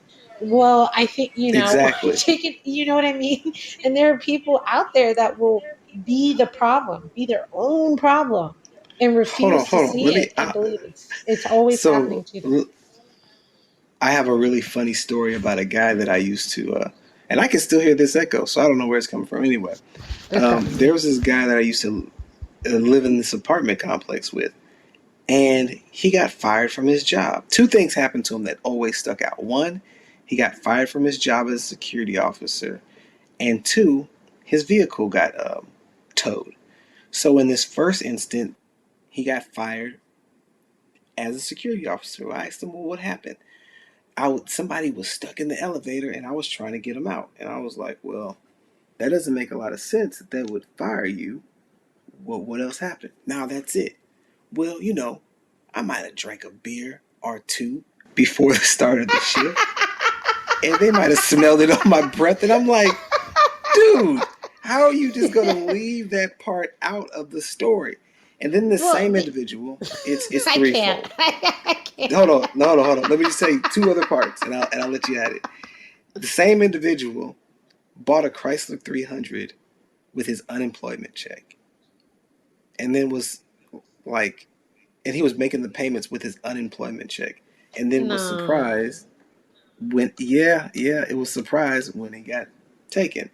Well, I think, Exactly. take it, you know what I mean? And there are people out there that will be the problem, be their own problem. and Hold on, refuse to hold on. see Let me. it and believe it's always happening So to them. I have a really funny story about a guy that I used to, and I can still hear this echo, so I don't know where it's coming from. Anyway, It's probably there me. was this guy that I used to live in this apartment complex with, and he got fired from his job. Two things happened to him that always stuck out. One, he got fired from his job as a security officer, and two, his vehicle got towed. So in this first instant, he got fired as a security officer. I asked him, "Well, what happened?" Somebody was stuck in the elevator, and I was trying to get him out. And I was like, "Well, that doesn't make a lot of sense that they would fire you. Well, what else happened?" Now that's it. Well, I might have drank a beer or two before the start of the shift, and they might have smelled it on my breath. And I'm like, dude, how are you just gonna leave that part out of the story? And then the Well, same individual, it's I can't. threefold. I can't. Hold on, no, hold on, hold on. Let me just say two other parts, and I'll let you at it. The same individual bought a Chrysler 300 with his unemployment check, and then was like, and he was making the payments with his unemployment check, and then was No. surprised when, yeah, it was surprised when he got taken.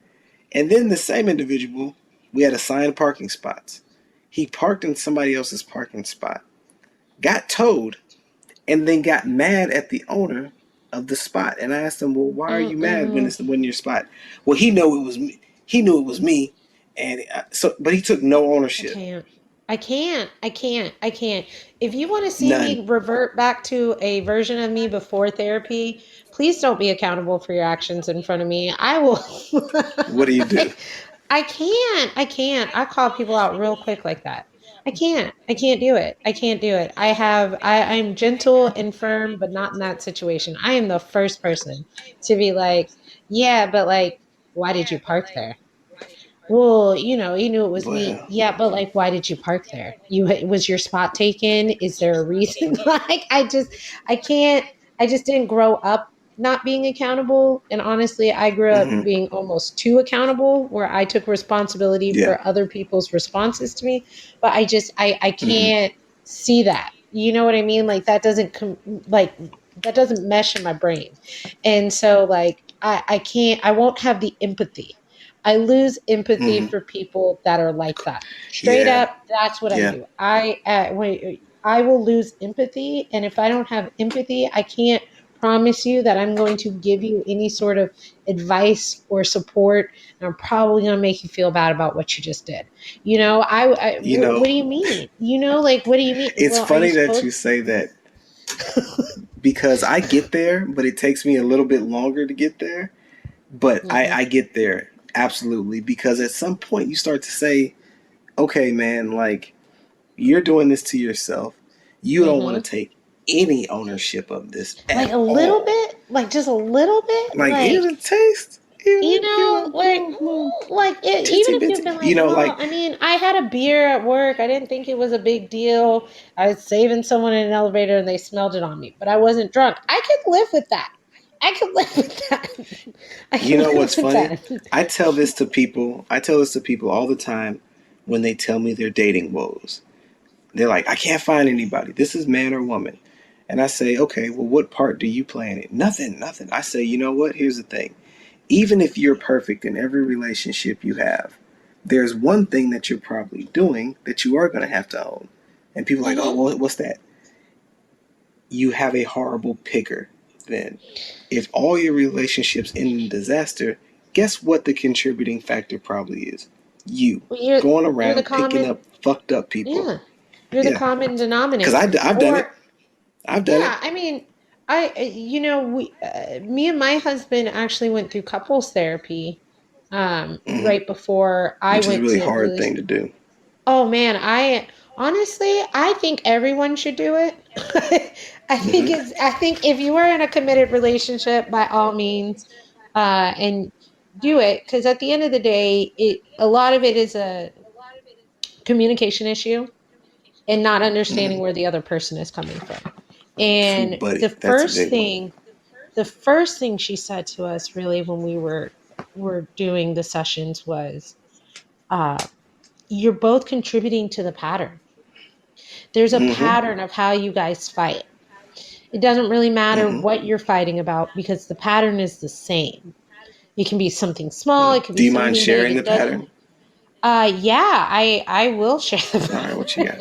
And then the same individual, we had assigned parking spots. He parked in somebody else's parking spot, got towed, and then got mad at the owner of the spot. And I asked him, "Well, why are you mad when Mm-mm. it's when your spot?" Well, he knew it was me. He knew it was me, and but he took no I ownership, can't. I can't. I can't. I can't. If you want to see none. me revert back to a version of me before therapy, please don't be accountable for your actions in front of me. I will. What do you do? I can't. I can't. I call people out real quick like that. I can't. I can't do it. I can't do it. I'm gentle and firm, but not in that situation. I am the first person to be like, yeah, but like, why did you park there? Well, you knew it was me. Well, Yeah, but like, why did you park there? Was your spot taken? Is there a reason? Like, I can't, I just didn't grow up not being accountable. And honestly, I grew up hmm, being almost too accountable where I took responsibility yeah, for other people's responses to me. But I hmm, can't see that. You know what I mean? Like, like, that doesn't mesh in my brain. And so, like, I can't, I won't have the empathy. I lose empathy hmm, for people that are like that. Straight yeah, up, that's what I yeah, do. I will lose empathy, and if I don't have empathy, I can't promise you that I'm going to give you any sort of advice or support. And I'm probably going to make you feel bad about what you just did. you know, What do you mean? Like, what do you mean? it's Well, are you funny that supposed? you say that because I get there, but it takes me a little bit longer to get there. But Mm-mm, I get there absolutely because at some point you start to say, okay, man, like you're doing this to yourself. You don't want to mm-hmm. take any ownership of this Like at a little all. bit, like just a little bit, Like even a taste, like even titsy if you've bitsy. been like, well, Like I mean, I had a beer at work, I didn't think it was a big deal, I was saving someone in an elevator and they smelled it on me, but I wasn't drunk. I could live with that. I could live with that. I you can know live what's with funny? that. I tell this to people. I tell this to people all the time when they tell me their dating woes. They're like, I can't find anybody. This is man or woman. And I say, okay, well, what part do you play in it? Nothing, nothing. I say, you know what? Here's the thing. Even if you're perfect in every relationship you have, there's one thing that you're probably doing that you are going to have to own. And people are like, oh, Hmm. well, what's that? You have a horrible picker then. If all your relationships end in disaster, guess what the contributing factor probably is? You Well, going you're the around picking common, up fucked up people. yeah, you're the Yeah. common Because denominator. I've done it. Or I've done it. yeah, I mean, me and my husband actually went through couples therapy, Hmm. right before I Which is a went really to hard really. thing to do. Oh man, I honestly, I think everyone should do it. Hmm. I think if you are in a committed relationship, by all means, and do it, because at the end of the day, a lot of it is a communication issue and not understanding Hmm. where the other person is coming from. Ooh, And buddy, that's a big one. the first thing she said to us really when we were doing the sessions was, uh, you're both contributing to the pattern. There's a Mm-hmm. pattern of how you guys fight. It doesn't really matter Mm-hmm. what you're fighting about because the pattern is the same. It can be something small, it can Do be you mind something big. sharing the It does. pattern? Yeah, I will share the All right, what you got?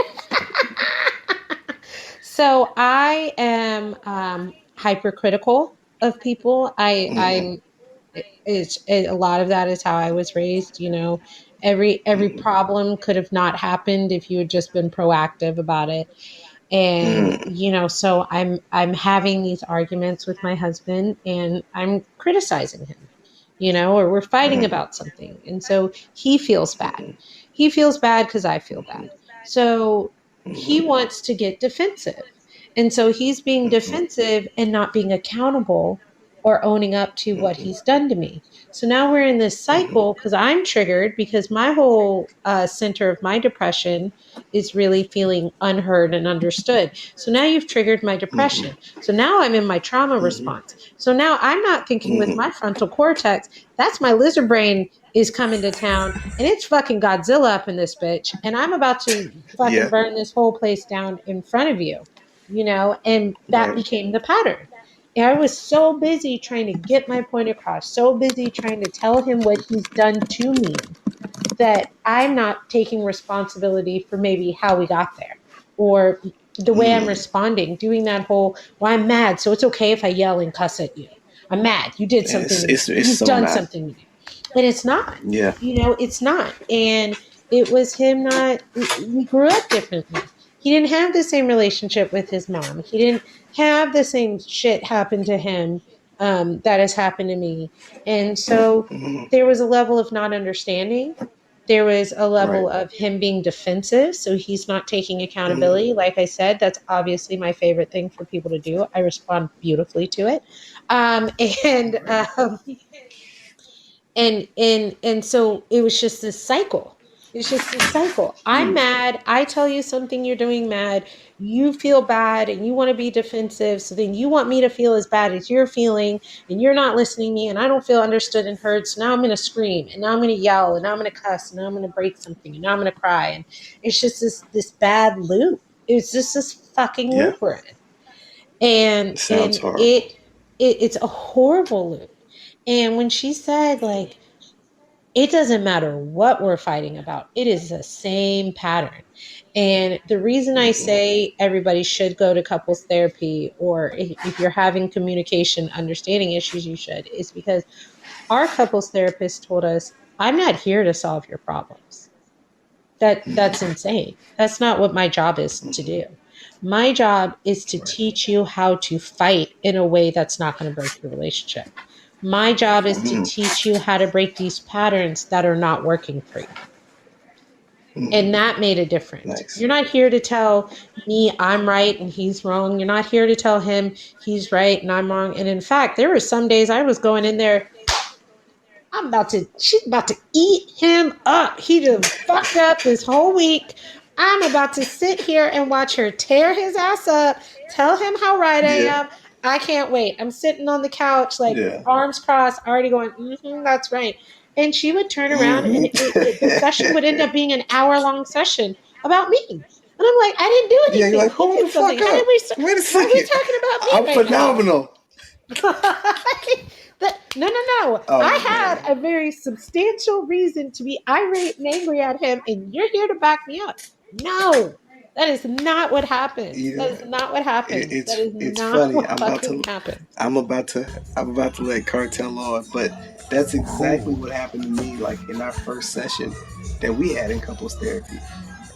So I am hypercritical of people. Mm-hmm. A lot of that is how I was raised. You know, every Mm-hmm. problem could have not happened if you had just been proactive about it. And Mm-hmm. you know, so I'm having these arguments with my husband, and I'm criticizing him. You know, or we're fighting Mm-hmm. about something, and so he feels bad. He feels bad because I feel bad. So he Mm-hmm. wants to get defensive. And so he's being Mm-hmm. defensive and not being accountable or owning up to what Mm-hmm. he's done to me. So now we're in this Mm-hmm. cycle because I'm triggered because my whole center of my depression is really feeling unheard and understood. So now you've triggered my Mm-hmm. depression. So now I'm in my trauma Mm-hmm. response. So now I'm not thinking with Mm-hmm. my frontal cortex. That's my lizard brain is coming to town and it's fucking Godzilla up in this bitch. And I'm about to fucking Yeah. burn this whole place down in front of you, you know? And that Right. became the pattern. And I was so busy trying to get my point across, so busy trying to tell him what he's done to me that I'm not taking responsibility for maybe how we got there or the way I'm Mm. responding, doing that whole, well, I'm mad, so it's okay if I yell and cuss at you. I'm mad. You did And something to me. it's You've so done not. something to me. And it's not. Yeah. You know, it's not. And it was him not, we grew up differently. He didn't have the same relationship with his mom. He didn't have the same shit happen to him that has happened to me. And so Mm-hmm. there was a level of not understanding. There was a Right. level of him being defensive. So he's not taking Mm-hmm. accountability. Like I said, that's obviously my favorite thing for people to do. I respond beautifully to it. Um, and Right. um, and so it was just this cycle. It's just this cycle. I'm Mm. mad, I tell you something you're doing mad, you feel bad and you want to be defensive, so then you want me to feel as bad as you're feeling, and you're not listening to me, and I don't feel understood and heard, so now I'm going to scream, and now I'm going to yell, and now I'm going to cuss, and now I'm going to break something, and now I'm going to cry, and it's just this bad loop. It's just this fucking Yeah. loop we're in. and It sounds and horrible. it's a horrible loop. And when she said, like, it doesn't matter what we're fighting about, it is the same pattern. And the reason I Mm-hmm. say everybody should go to couples therapy, or if you're having communication understanding issues, you should, is because our couples therapist told us, I'm not here to solve your problems. That's Mm-hmm. insane. That's not what my job is to Mm-hmm. do. My job is to Right. teach you how to fight in a way that's not going to break your relationship. My job is to Mm-hmm. teach you how to break these patterns that are not working for you. Mm-hmm. And that made a difference. Nice. You're not here to tell me I'm right and he's wrong. You're not here to tell him he's right and I'm wrong. And in fact, there were some days I was going in there, she's about to eat him up. He just fucked up this whole week. I'm about to sit here and watch her tear his ass up, tell him how right I Yeah. am. I can't wait. I'm sitting on the couch, like Yeah. arms crossed, already going, that's right. And she would turn around and the session would end Mm-hmm. up being an hour-long session about me. And I'm like, I didn't do Yeah, you're anything. like, He hold did the something. fuck How did up. we, Wait a why are we second. talking about me I'm right now? phenomenal. No. I Oh had man. a very substantial reason to be irate and angry at him, and you're here to back me up. No, that is not what happens. You That know, is not what happens. That is it's not funny. what fucking happens. I'm about to I'm about to let Cartel on, but that's exactly Ooh. what happened to me. Like in our first session that we had in couples therapy,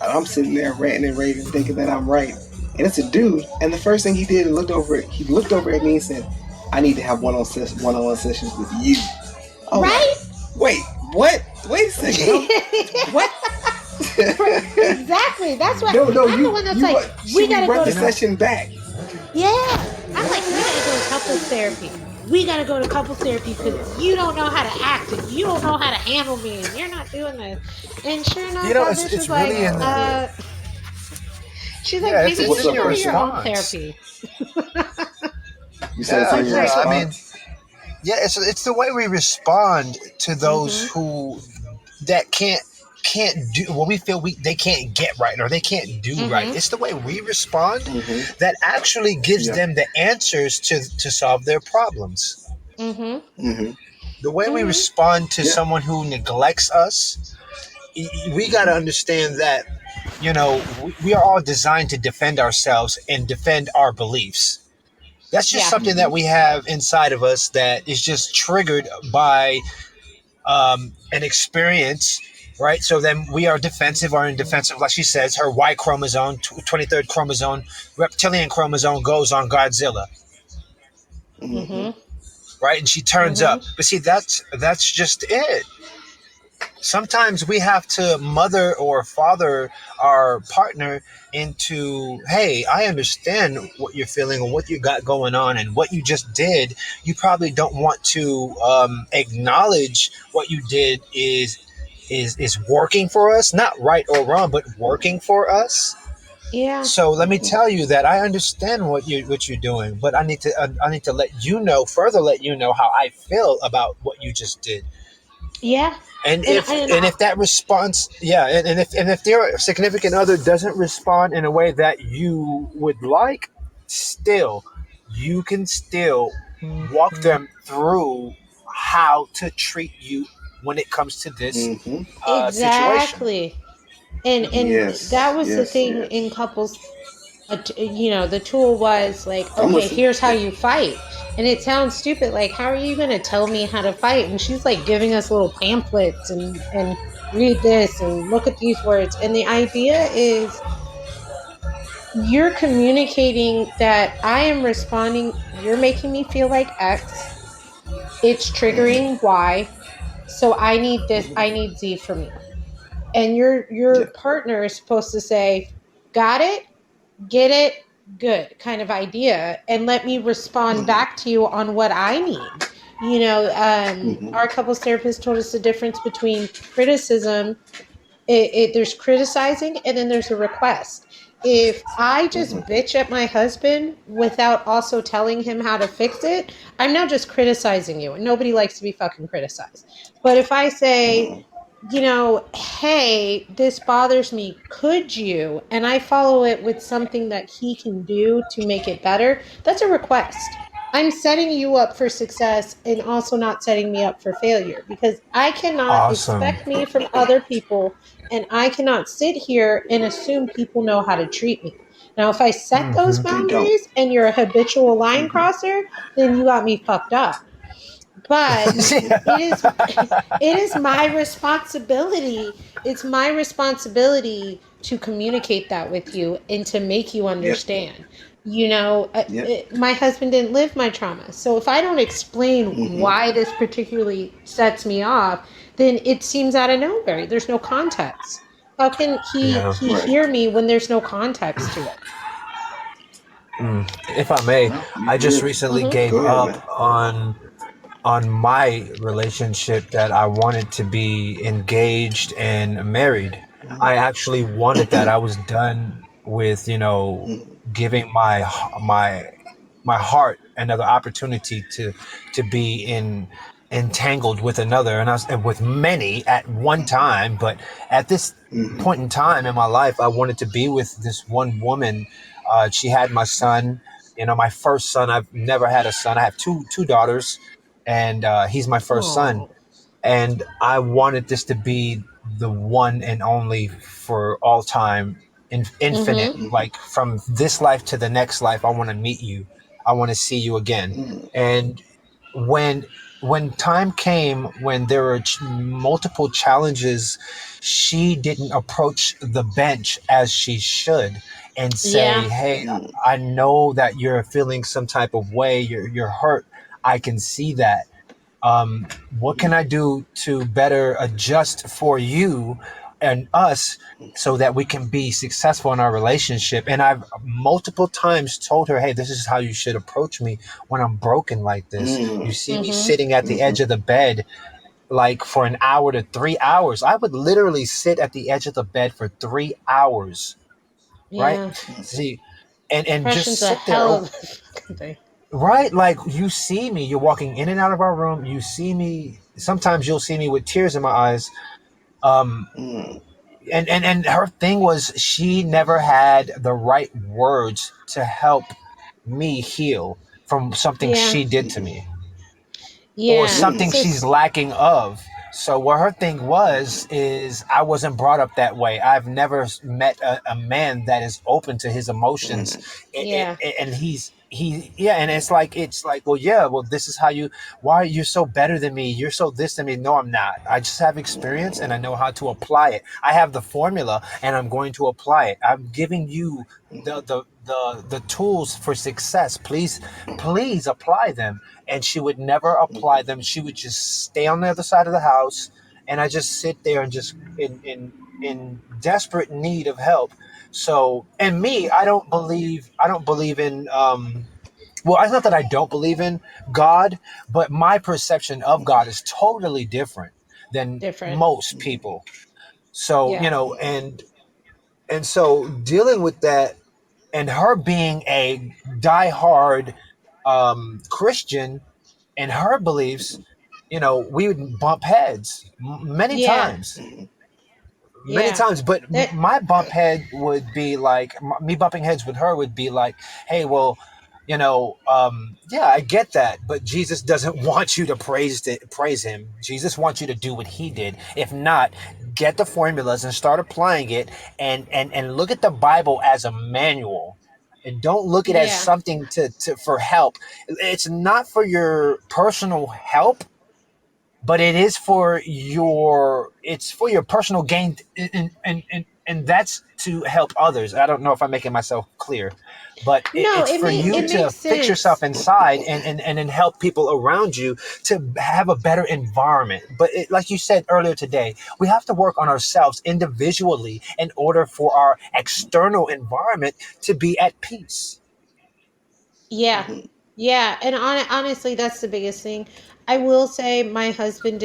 I'm sitting there ranting and raving, thinking that I'm right, and it's a dude. And the first thing he did, he looked over at me and said, "I need to have one-on-one sessions with you." I was like, Right? "Wait, what? Wait a second, what?" Exactly. That's why No, I'm the one that's like, we should we gotta run go the to You know, session back? yeah. I'm like, we gotta go to couples therapy. We gotta go to couples therapy because you don't know how to act and you don't know how to handle me and you're not doing this. And sure you enough, know, that bitch was it's like, really in the she's like, yeah, maybe So you it's what's should in up, go your to your Cartel? own response. therapy. You said it's Yeah, on She's your like, yeah. I mean, response. yeah, it's the way we respond to those mm-hmm. who that can't do, what we feel they can't get right or they can't do right. Mhm. It's the way we respond Mhm. that actually gives Yep. them the answers to solve their problems. Mhm. Mhm. The way we Mhm. respond to Yeah. someone who neglects us, we got to Mhm. understand that, we are all designed to defend ourselves and defend our beliefs. That's just Yeah. something that Mhm. we have inside of us that is just triggered by an experience, right? So then we are defensive or indefensive. Like she says, her Y chromosome, 23rd chromosome, reptilian chromosome goes on Godzilla, Mhm. Mhm. right? And she turns up. Mhm. But see, that's just it. Sometimes we have to mother or father our partner into, hey, I understand what you're feeling and what you got going on and what you just did. You probably don't want to acknowledge what you did is working for us, not right or wrong, but working for us. Yeah. So let me Mhm. tell you that I understand what you're doing, but I need to let you know, further let you know how I feel about what you just did. Yeah. And And if and and if that response, yeah, and if their significant other doesn't respond in a way that you would like, still, you can still walk them through how to treat you when it comes to this Mhm. situation. exactly. And Yes. that was the Yes. thing in Yes. couples. The tool was like, I'm okay, listening. here's how Yeah. you fight. And it sounds stupid. Like, how are you going to tell me how to fight? And she's like giving us little pamphlets and read this and look at these words. And the idea is you're communicating that I am responding. You're making me feel like X. It's Mhm. triggering Y. So I need this. Mhm. I need Z from you. And your Yeah. partner is supposed to say, got it, get it, good kind of idea, and let me respond Mhm. back to you on what I need. Mhm. Our couples therapist told us the difference between criticism. There's criticizing and then there's a request. If I just Mhm. bitch at my husband without also telling him how to fix it, I'm now just criticizing you. And nobody likes to be fucking criticized. But if I say, Mhm. hey, this bothers me, could you? And I follow it with something that he can do to make it better, that's a request. I'm setting you up for success and also not setting me up for failure because I cannot Awesome. expect me from other people and I cannot sit here and assume people know how to treat me. Now, if I set those They don't. boundaries and you're a habitual line Mhm. crosser, then you got me fucked up. But Mhm. it is it is my responsibility. It's my responsibility to communicate that with you and to make you Yep. understand. Yep. My husband didn't live my trauma. So if I don't explain Mhm. why this particularly sets me off, then it seems out of nowhere. There's no context. How can he Yeah. he Right. hear me when there's no context to it? If I may, No, you I just good. recently Mhm. gave Go ahead, up man. on my relationship that I wanted to be engaged and married. Mhm. I actually wanted that. I was done with, Mhm. giving my heart another opportunity to be entangled with another, and I was and with many at one time. But at this Mhm. point in time in my life, I wanted to be with this one woman. She had my son, my first son. I've never had a son. I have two daughters, and he's my first son. Oh. And I wanted this to be the one and only for all time, infinite. Mhm. Mhm. Like from this life to the next life, I want to meet you. I want to see you again. Mhm. And when when time came when there were multiple challenges, she didn't approach the bench as she should and say, Yeah. "Hey, Mhm. I know that you're feeling some type of way. You're hurt. I can see that. What can I do to better adjust for you and us so that we can be successful in our relationship?" And I've multiple times told her, hey, this is how you should approach me when I'm broken like this. You Mhm. see me Mhm. sitting at the edge Mhm. of the bed like for an hour to 3 hours. I would literally sit at the edge of the bed for 3 hours, right? Yeah. See, and just Depression's a sit there. hell of a fucking thing. Right, like you see me, you're walking in and out of our room. You see me. Sometimes you'll see me with tears in my eyes, Um, Mm, and her thing was she never had the right words to help me heal from something Yeah. she did to mm, me, or Yeah. something mm, So she's lacking of. So what her thing mm, was is I wasn't brought up that way. I've never met a man that is open to his emotions, mm, yeah. and yeah, and it's like, well, yeah, well, this is how you. Why you're so better than me? You're so this than me? No, I'm not. I just have experience and I know how to apply it. I have the formula and I'm going to apply it. I'm giving you the tools for success. Please apply them. And she would never apply them. She would just stay on the other side of the house, and I just sit there and just in desperate need of help. So, and me, I don't believe in well, it's not that I don't believe in God, but my perception of God is totally different than Different. most people. So, Yeah. and so dealing with that, and her being a diehard Christian, and her beliefs, we would bump heads many Yeah. times, many Yeah. times. But That my bump head would be like, me bumping heads with her would be like, hey, well, yeah, I get that, but Jesus doesn't want you to praise him. Jesus wants you to do what he did. If not, get the formulas and start applying it, and look at the Bible as a manual. And don't look at it as yeah. something for help. It's not for your personal help, but it's for your personal gain, and that's to help others. I don't know if I'm making myself clear, but No, it's for you it to makes fix yourself sense. inside, and then help people around you to have a better environment. But like you said earlier today, we have to work on ourselves individually in order for our external environment to be at peace. Yeah. Yeah, and honestly that's the biggest thing. I will say my husband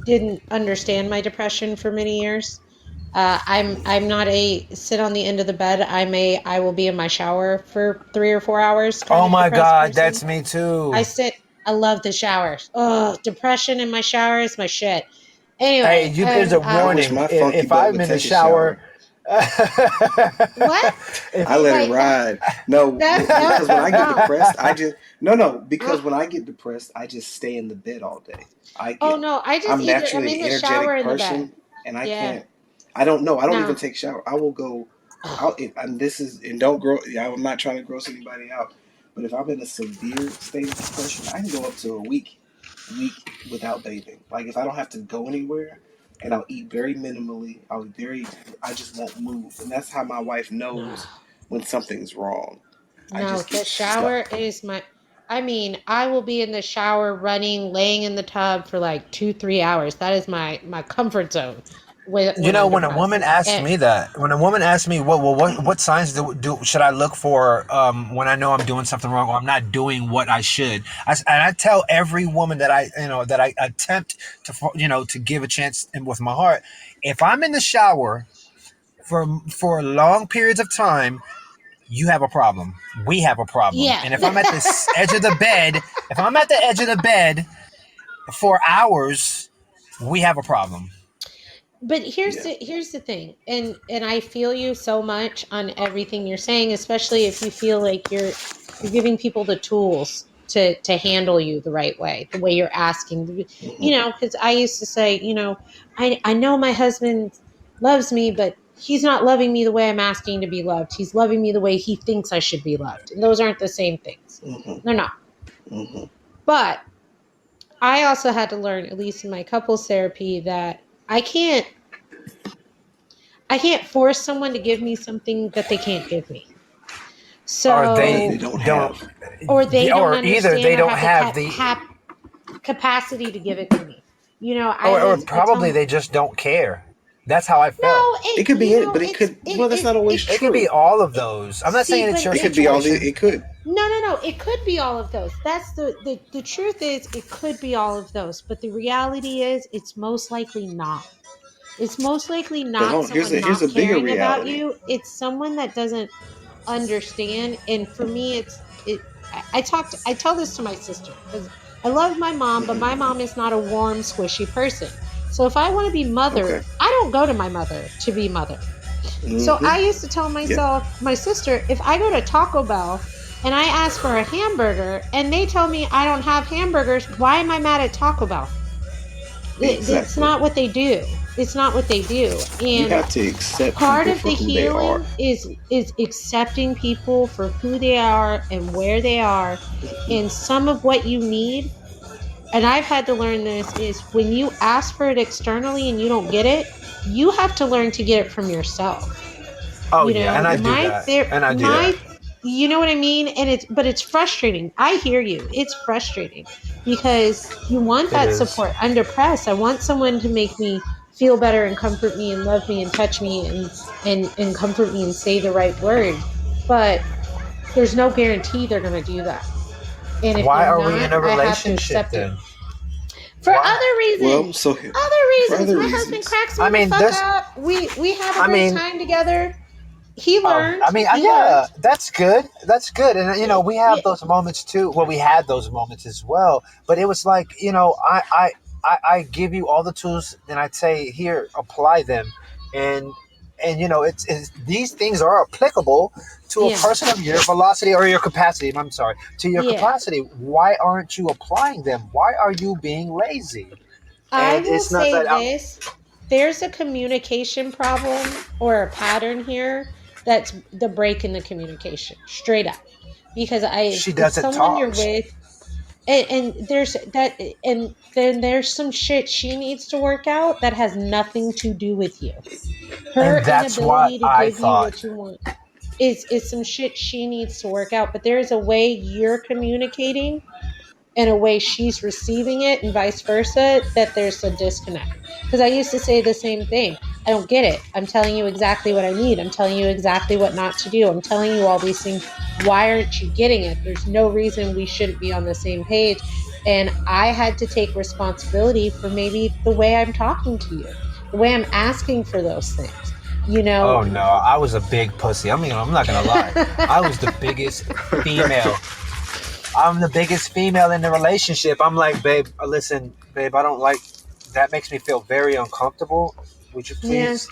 didn't understand my depression for many years. I'm not a sit on the end of the bed. I will be in my shower for 3 or 4 hours kind Oh of my depressed God, person. that's me I too. sit. I love the showers. Oh, depression in my shower is my shit. Hey, Anyway, here's a I wish warning. my funky If butt I'm would in the take a shower, shower. what? I if let it Wait, ride. No, because when I get no. depressed, I just no. Because when I get depressed, I just stay in the bed all day. Oh no, I'm I'm naturally in an the shower energetic in the bed. person, and I Yeah. can't. I don't know. I don't even No. take shower. I will go. I'll if and this is and don't grow. Yeah, I'm not trying to gross anybody out, but if I'm in a severe state of depression, I can go up to a week without bathing. Like if I don't have to go anywhere, and I'll eat very minimally. I just won't move, and that's how my wife No. knows when something's wrong. I No, just the get shower stuck. is my I mean, I will be in the shower running, laying in the tub for like 2, 3 hours. That is my comfort zone when I'm when a woman depressed. asks And me that, when a woman asks me, what signs should I look for when I know I'm doing something wrong or I'm not doing what I should? And I tell every woman that I attempt to give a chance and with my heart, if I'm in the shower for long periods of time, you have a problem. We have a problem. yeah. And if I'm at the edge of the bed, if I'm at the edge of the bed for hours, we have a problem. But Yeah. here's the thing, and I feel you so much on everything you're saying, especially if you feel like you're giving people the tools to handle you the right way, the way you're asking. Hmm. Because I used to say, I know my husband loves me, but he's not loving me the way I'm asking to be loved. He's loving me the way he thinks I should be loved, and those aren't the same things. Hmm. They're not. Hmm. But I also had to learn, at least in my couples therapy, that I can't force someone to give me something that they can't give me. Or That they they So, don't don't, have. or they don't or either understand they or don't have the have the, capacity to give it to me. or I probably tell they just don't care. That's how I felt. no, It could be it, but it could. Well, that's not always It could be true. all of those. I'm not saying see, it's but your It could be all the. situation. It could. no, it could be all of those. That's the truth is it could be all of those, but the reality is it's most likely not. It's most likely But not hold on, someone here's not a bigger caring about reality. you. It's someone that doesn't understand. And for me, I tell this to my sister because I love my mom, but Hmm. my mom is not a warm, squishy person. So if I want to be Okay. mothered, I don't go to my mother to be mothered. So I used to tell Yep. myself, my sister, if I go to Taco Bell and I ask for a hamburger and they tell me I don't have hamburgers, why am I mad at Taco Bell? It's Exactly. not what they do. It's not what they do. You And have to accept part people of for the who they are. healing is accepting people for who they are and where they are. And some of what you need, and I've had to learn this, is when you ask for it externally and you don't get it, you have to learn to get it from yourself. Oh You yeah, and know, I Yep. do my that, there and I do that. my you know what I mean? And it's frustrating. I hear you. It's frustrating because you want It that is. support. I'm depressed. I want someone to make me feel better and comfort me and love me and touch me and comfort me and say the right words. But there's no guarantee they're going to do that. And if Why they're are we in not, a I have to relationship accept it. then? For Why? other Well, reasons. so Other for reasons. other My husband reasons, cracks I me the mean, fuck there's. up. We have a I great mean, time together. He learned. I mean, He yeah, learned. that's good. That's good. And Yeah, we have yeah, those moments too. Well, we had those moments as well. But it was like, I give you all the tools, and I'd say, here, apply them, and it's these things are applicable to a yeah. person of your velocity or your capacity. I'm sorry, to your Yeah. capacity. Why aren't you applying them? Why are you being lazy? I And will it's not say that I'm. this. There's a communication problem or a pattern here that's the break in the communication, straight up. Because She if doesn't someone you're talk. with, and there's that, and then there's some shit she needs to work out that has nothing to do with you. Her And that's what inability to I give you thought. what you want is some shit she needs to work out. But there is a way you're communicating in a way she's receiving it and vice versa, that there's a disconnect. Because I used to say the same thing. I don't get it. I'm telling you exactly what I need. I'm telling you exactly what not to do. I'm telling you all these things. Why aren't you getting it? There's no reason we shouldn't be on the same page. And I had to take responsibility for maybe the way I'm talking to you, the way I'm asking for those things. You Oh know, no, I was a big pussy. I mean, I'm not gonna lie. I was the biggest female. I'm the biggest female in the relationship. I'm like, babe, listen, babe, I don't like that. Makes me feel very uncomfortable. Would you yeah, please,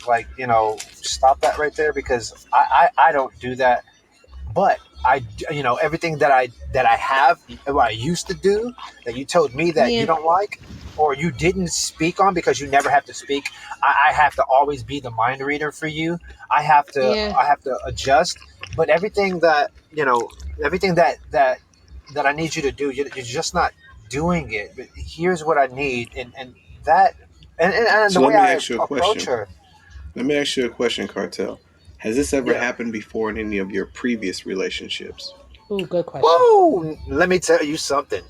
stop that right there? Because I don't do that. But everything that I have and what I used to do that you told me that you yeah, don't like or you didn't speak on because you never have to speak. I have to always be the mind reader for you. I have to yeah. I have to adjust. But everything that I need you to do, you're just not doing it. But here's what I need, and that and the so let way me I ask you a approach question. her. Let me ask you a question, Cartel. Has this ever Yeah. happened before in any of your previous relationships? Ooh, good question. Whoa! Let me tell you something.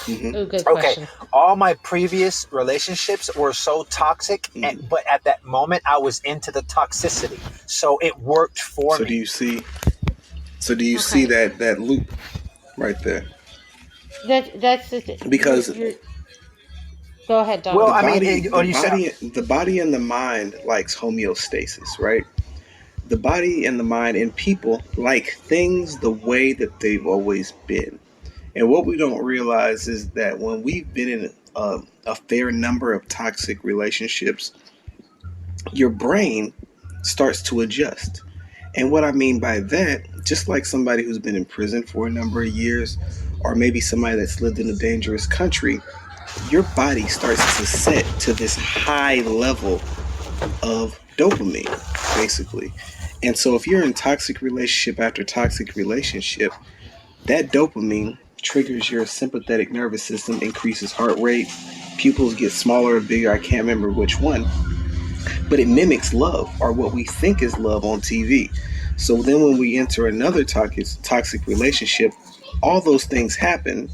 Hmm. Ooh, good Okay, question. all my previous relationships were so toxic, Hmm. but at that moment, I was into the toxicity, so it worked for So do me. you see? So do you see Okay. that loop right there? That's the Because you're go ahead, Well, the Donovan. I mean, body, or the you say, body, the body and the mind likes homeostasis, right? The body and the mind and people like things the way that they've always been. And what we don't realize is that when we've been in a fair number of toxic relationships, your brain starts to adjust. And what I mean by that, just like somebody who's been in prison for a number of years, or maybe somebody that's lived in a dangerous country, your body starts to set to this high level of dopamine, basically. And so if you're in toxic relationship after toxic relationship, that dopamine triggers your sympathetic nervous system, increases heart rate, pupils get smaller or bigger. I can't remember which one, but it mimics love or what we think is love on TV. So then when we enter another toxic relationship, all those things happen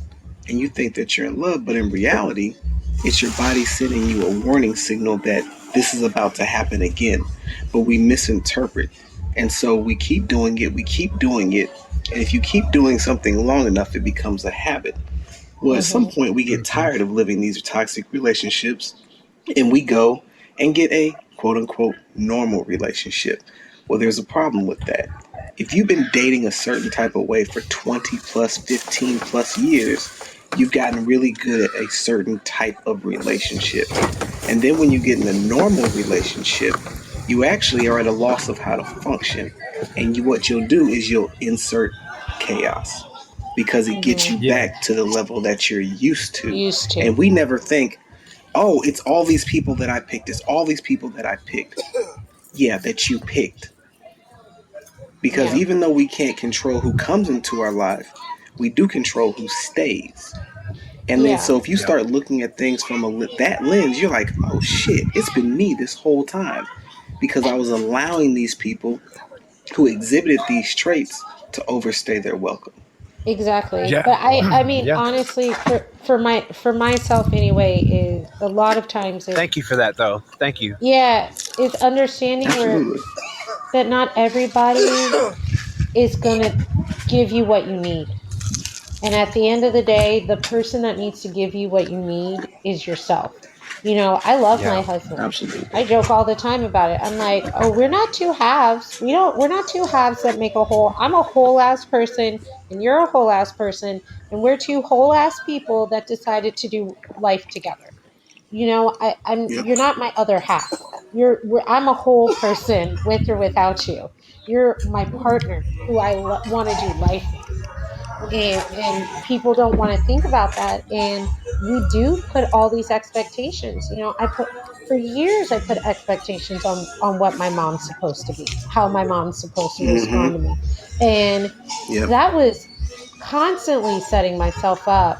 and you think that you're in love, but in reality, it's your body sending you a warning signal that this is about to happen again. But we misinterpret. And so we keep doing it, we keep doing it. And if you keep doing something long enough, it becomes a habit. Well, at some Mm-hmm. point, we get tired of living these toxic relationships and we go and get a quote unquote normal relationship. Well, there's a problem with that. If you've been dating a certain type of way for 20 plus, 15 plus years, you've gotten really good at a certain type of relationship. And then when you get in a normal relationship, you actually are at a loss of how to function. And what you'll do is you'll insert chaos because it gets you Yeah. back to the level that you're used to. Used to. And we never think, oh, it's all these people that I picked. It's all these people that I picked. Yeah, that you picked. Because Yeah. even though we can't control who comes into our life, we do control who stays. And then, Yeah. so if you start looking at things from that lens, you're like, oh shit, it's been me this whole time. Because I was allowing these people who exhibited these traits to overstay their welcome. Exactly. Yeah. But I mean, Yeah. honestly, for myself anyway, is a lot of times is, Thank you for that, though. Thank you. yeah, is understanding where Absolutely. that not everybody is going to give you what you need. And at the end of the day, the person that needs to give you what you need is yourself. You know, I love my Yeah. husband. Absolutely. I joke all the time about it. I'm like, oh, we're not two halves. We're not two halves that make a whole. I'm a whole ass person and you're a whole ass person. And we're two whole ass people that decided to do life together. You know, Yep. you're not my other half. I'm a whole person with or without you. You're my partner who I want to do life with, and people don't want to think about that, and we do put all these expectations. You know, I put for years I put expectations on what my mom's supposed to be, how my mom's supposed to respond to Mm-hmm. me, and Yep. that was constantly setting myself up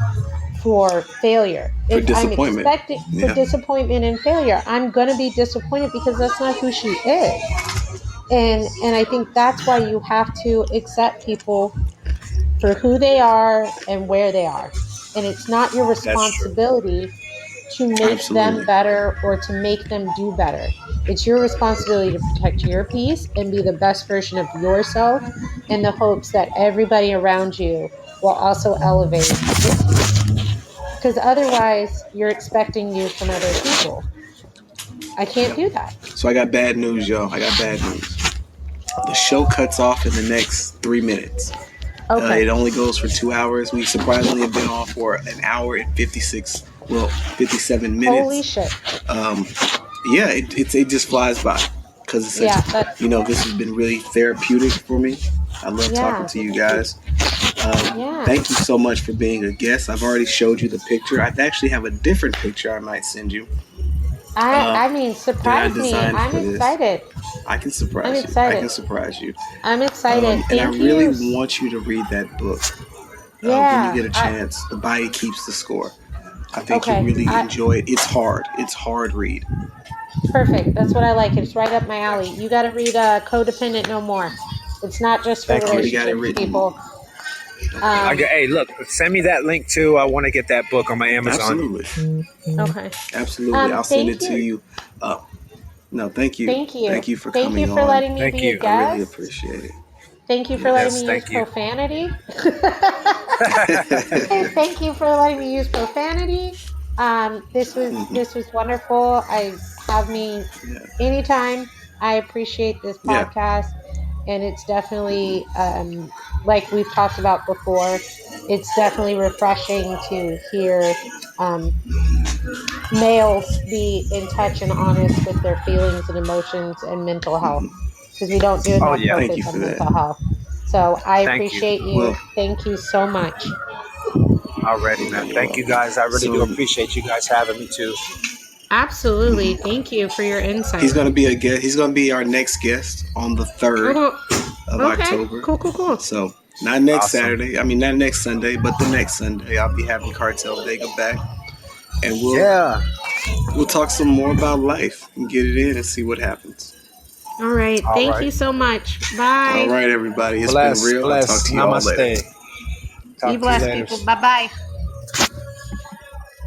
for failure. For If I'm disappointment. expecting for Yeah. disappointment and failure, I'm going to be disappointed because that's not who she is. And I think that's why you have to accept people for who they are and where they are. And it's not your That's true. responsibility to make them Absolutely. better or to make them do better. It's your responsibility to protect your peace and be the best version of yourself in the hopes that everybody around you will also elevate with you. Because otherwise, you're expecting you from other people. I can't Yep. do that. So I got bad news, y'all. I got bad news. The show cuts off in the next 3 minutes. Okay. It only goes for 2 hours. We surprisingly have been on for an hour and 57 minutes. Holy shit. Yeah, it just flies by because it's Yeah, such, this has been really therapeutic for me. I love talking yeah, to you guys. yeah. Thank you so much for being a guest. I've already showed you the picture. I actually have a different picture I might send you I mean, that I surprise me. designed I'm for this. excited. I can I'm surprise you. I excited. can surprise you. I'm excited. And I Thank really you. want you to read that book when you Yeah. get a chance. The Body Keeps the Score. I think you'll Okay. really enjoy it. It's hard. It's hard read. Perfect. That's what I like. It's right up my alley. You got to read Codependent No More. It's not just for I already got it relationships, written. people. Okay. Hey, look, send me that link too. I want to get that book on my Amazon. Absolutely. Okay. Absolutely. I'll send it Thank to you. you. No, thank you. Thank you. Thank you for Thank you coming for on. letting me Thank be a you. I really guest. appreciate it. Thank you for Yes. letting me use Thank you. profanity. Thank you for letting me use profanity. This was wonderful. Have me Yeah. anytime. I appreciate this Yeah. podcast, and it's definitely like we've talked about before. It's definitely refreshing to hear males be in touch and honest with their feelings and emotions and mental health, because we don't do Oh enough yeah. Thank you focus for on that. mental health. So I Thank you. appreciate Well, you. Thank you so much. Already, man. you're Thank you welcome. guys. I really do So appreciate you guys having me too. Absolutely. Thank you for your insight. he's gonna be a guest. He's gonna be our next guest on the 3rd of Okay. October. Cool. So not next Awesome. Saturday. I mean, not next Sunday, but the next Sunday. I'll be having Cartel Vega back, and we'll talk some more about life and get it in and see what happens. All right. All Thank right. you so much. All Bye. right, everybody. It's been Bless. real. I'll talk to you all later. Namaste. Be Talk to you blessed, later. people. Bye bye.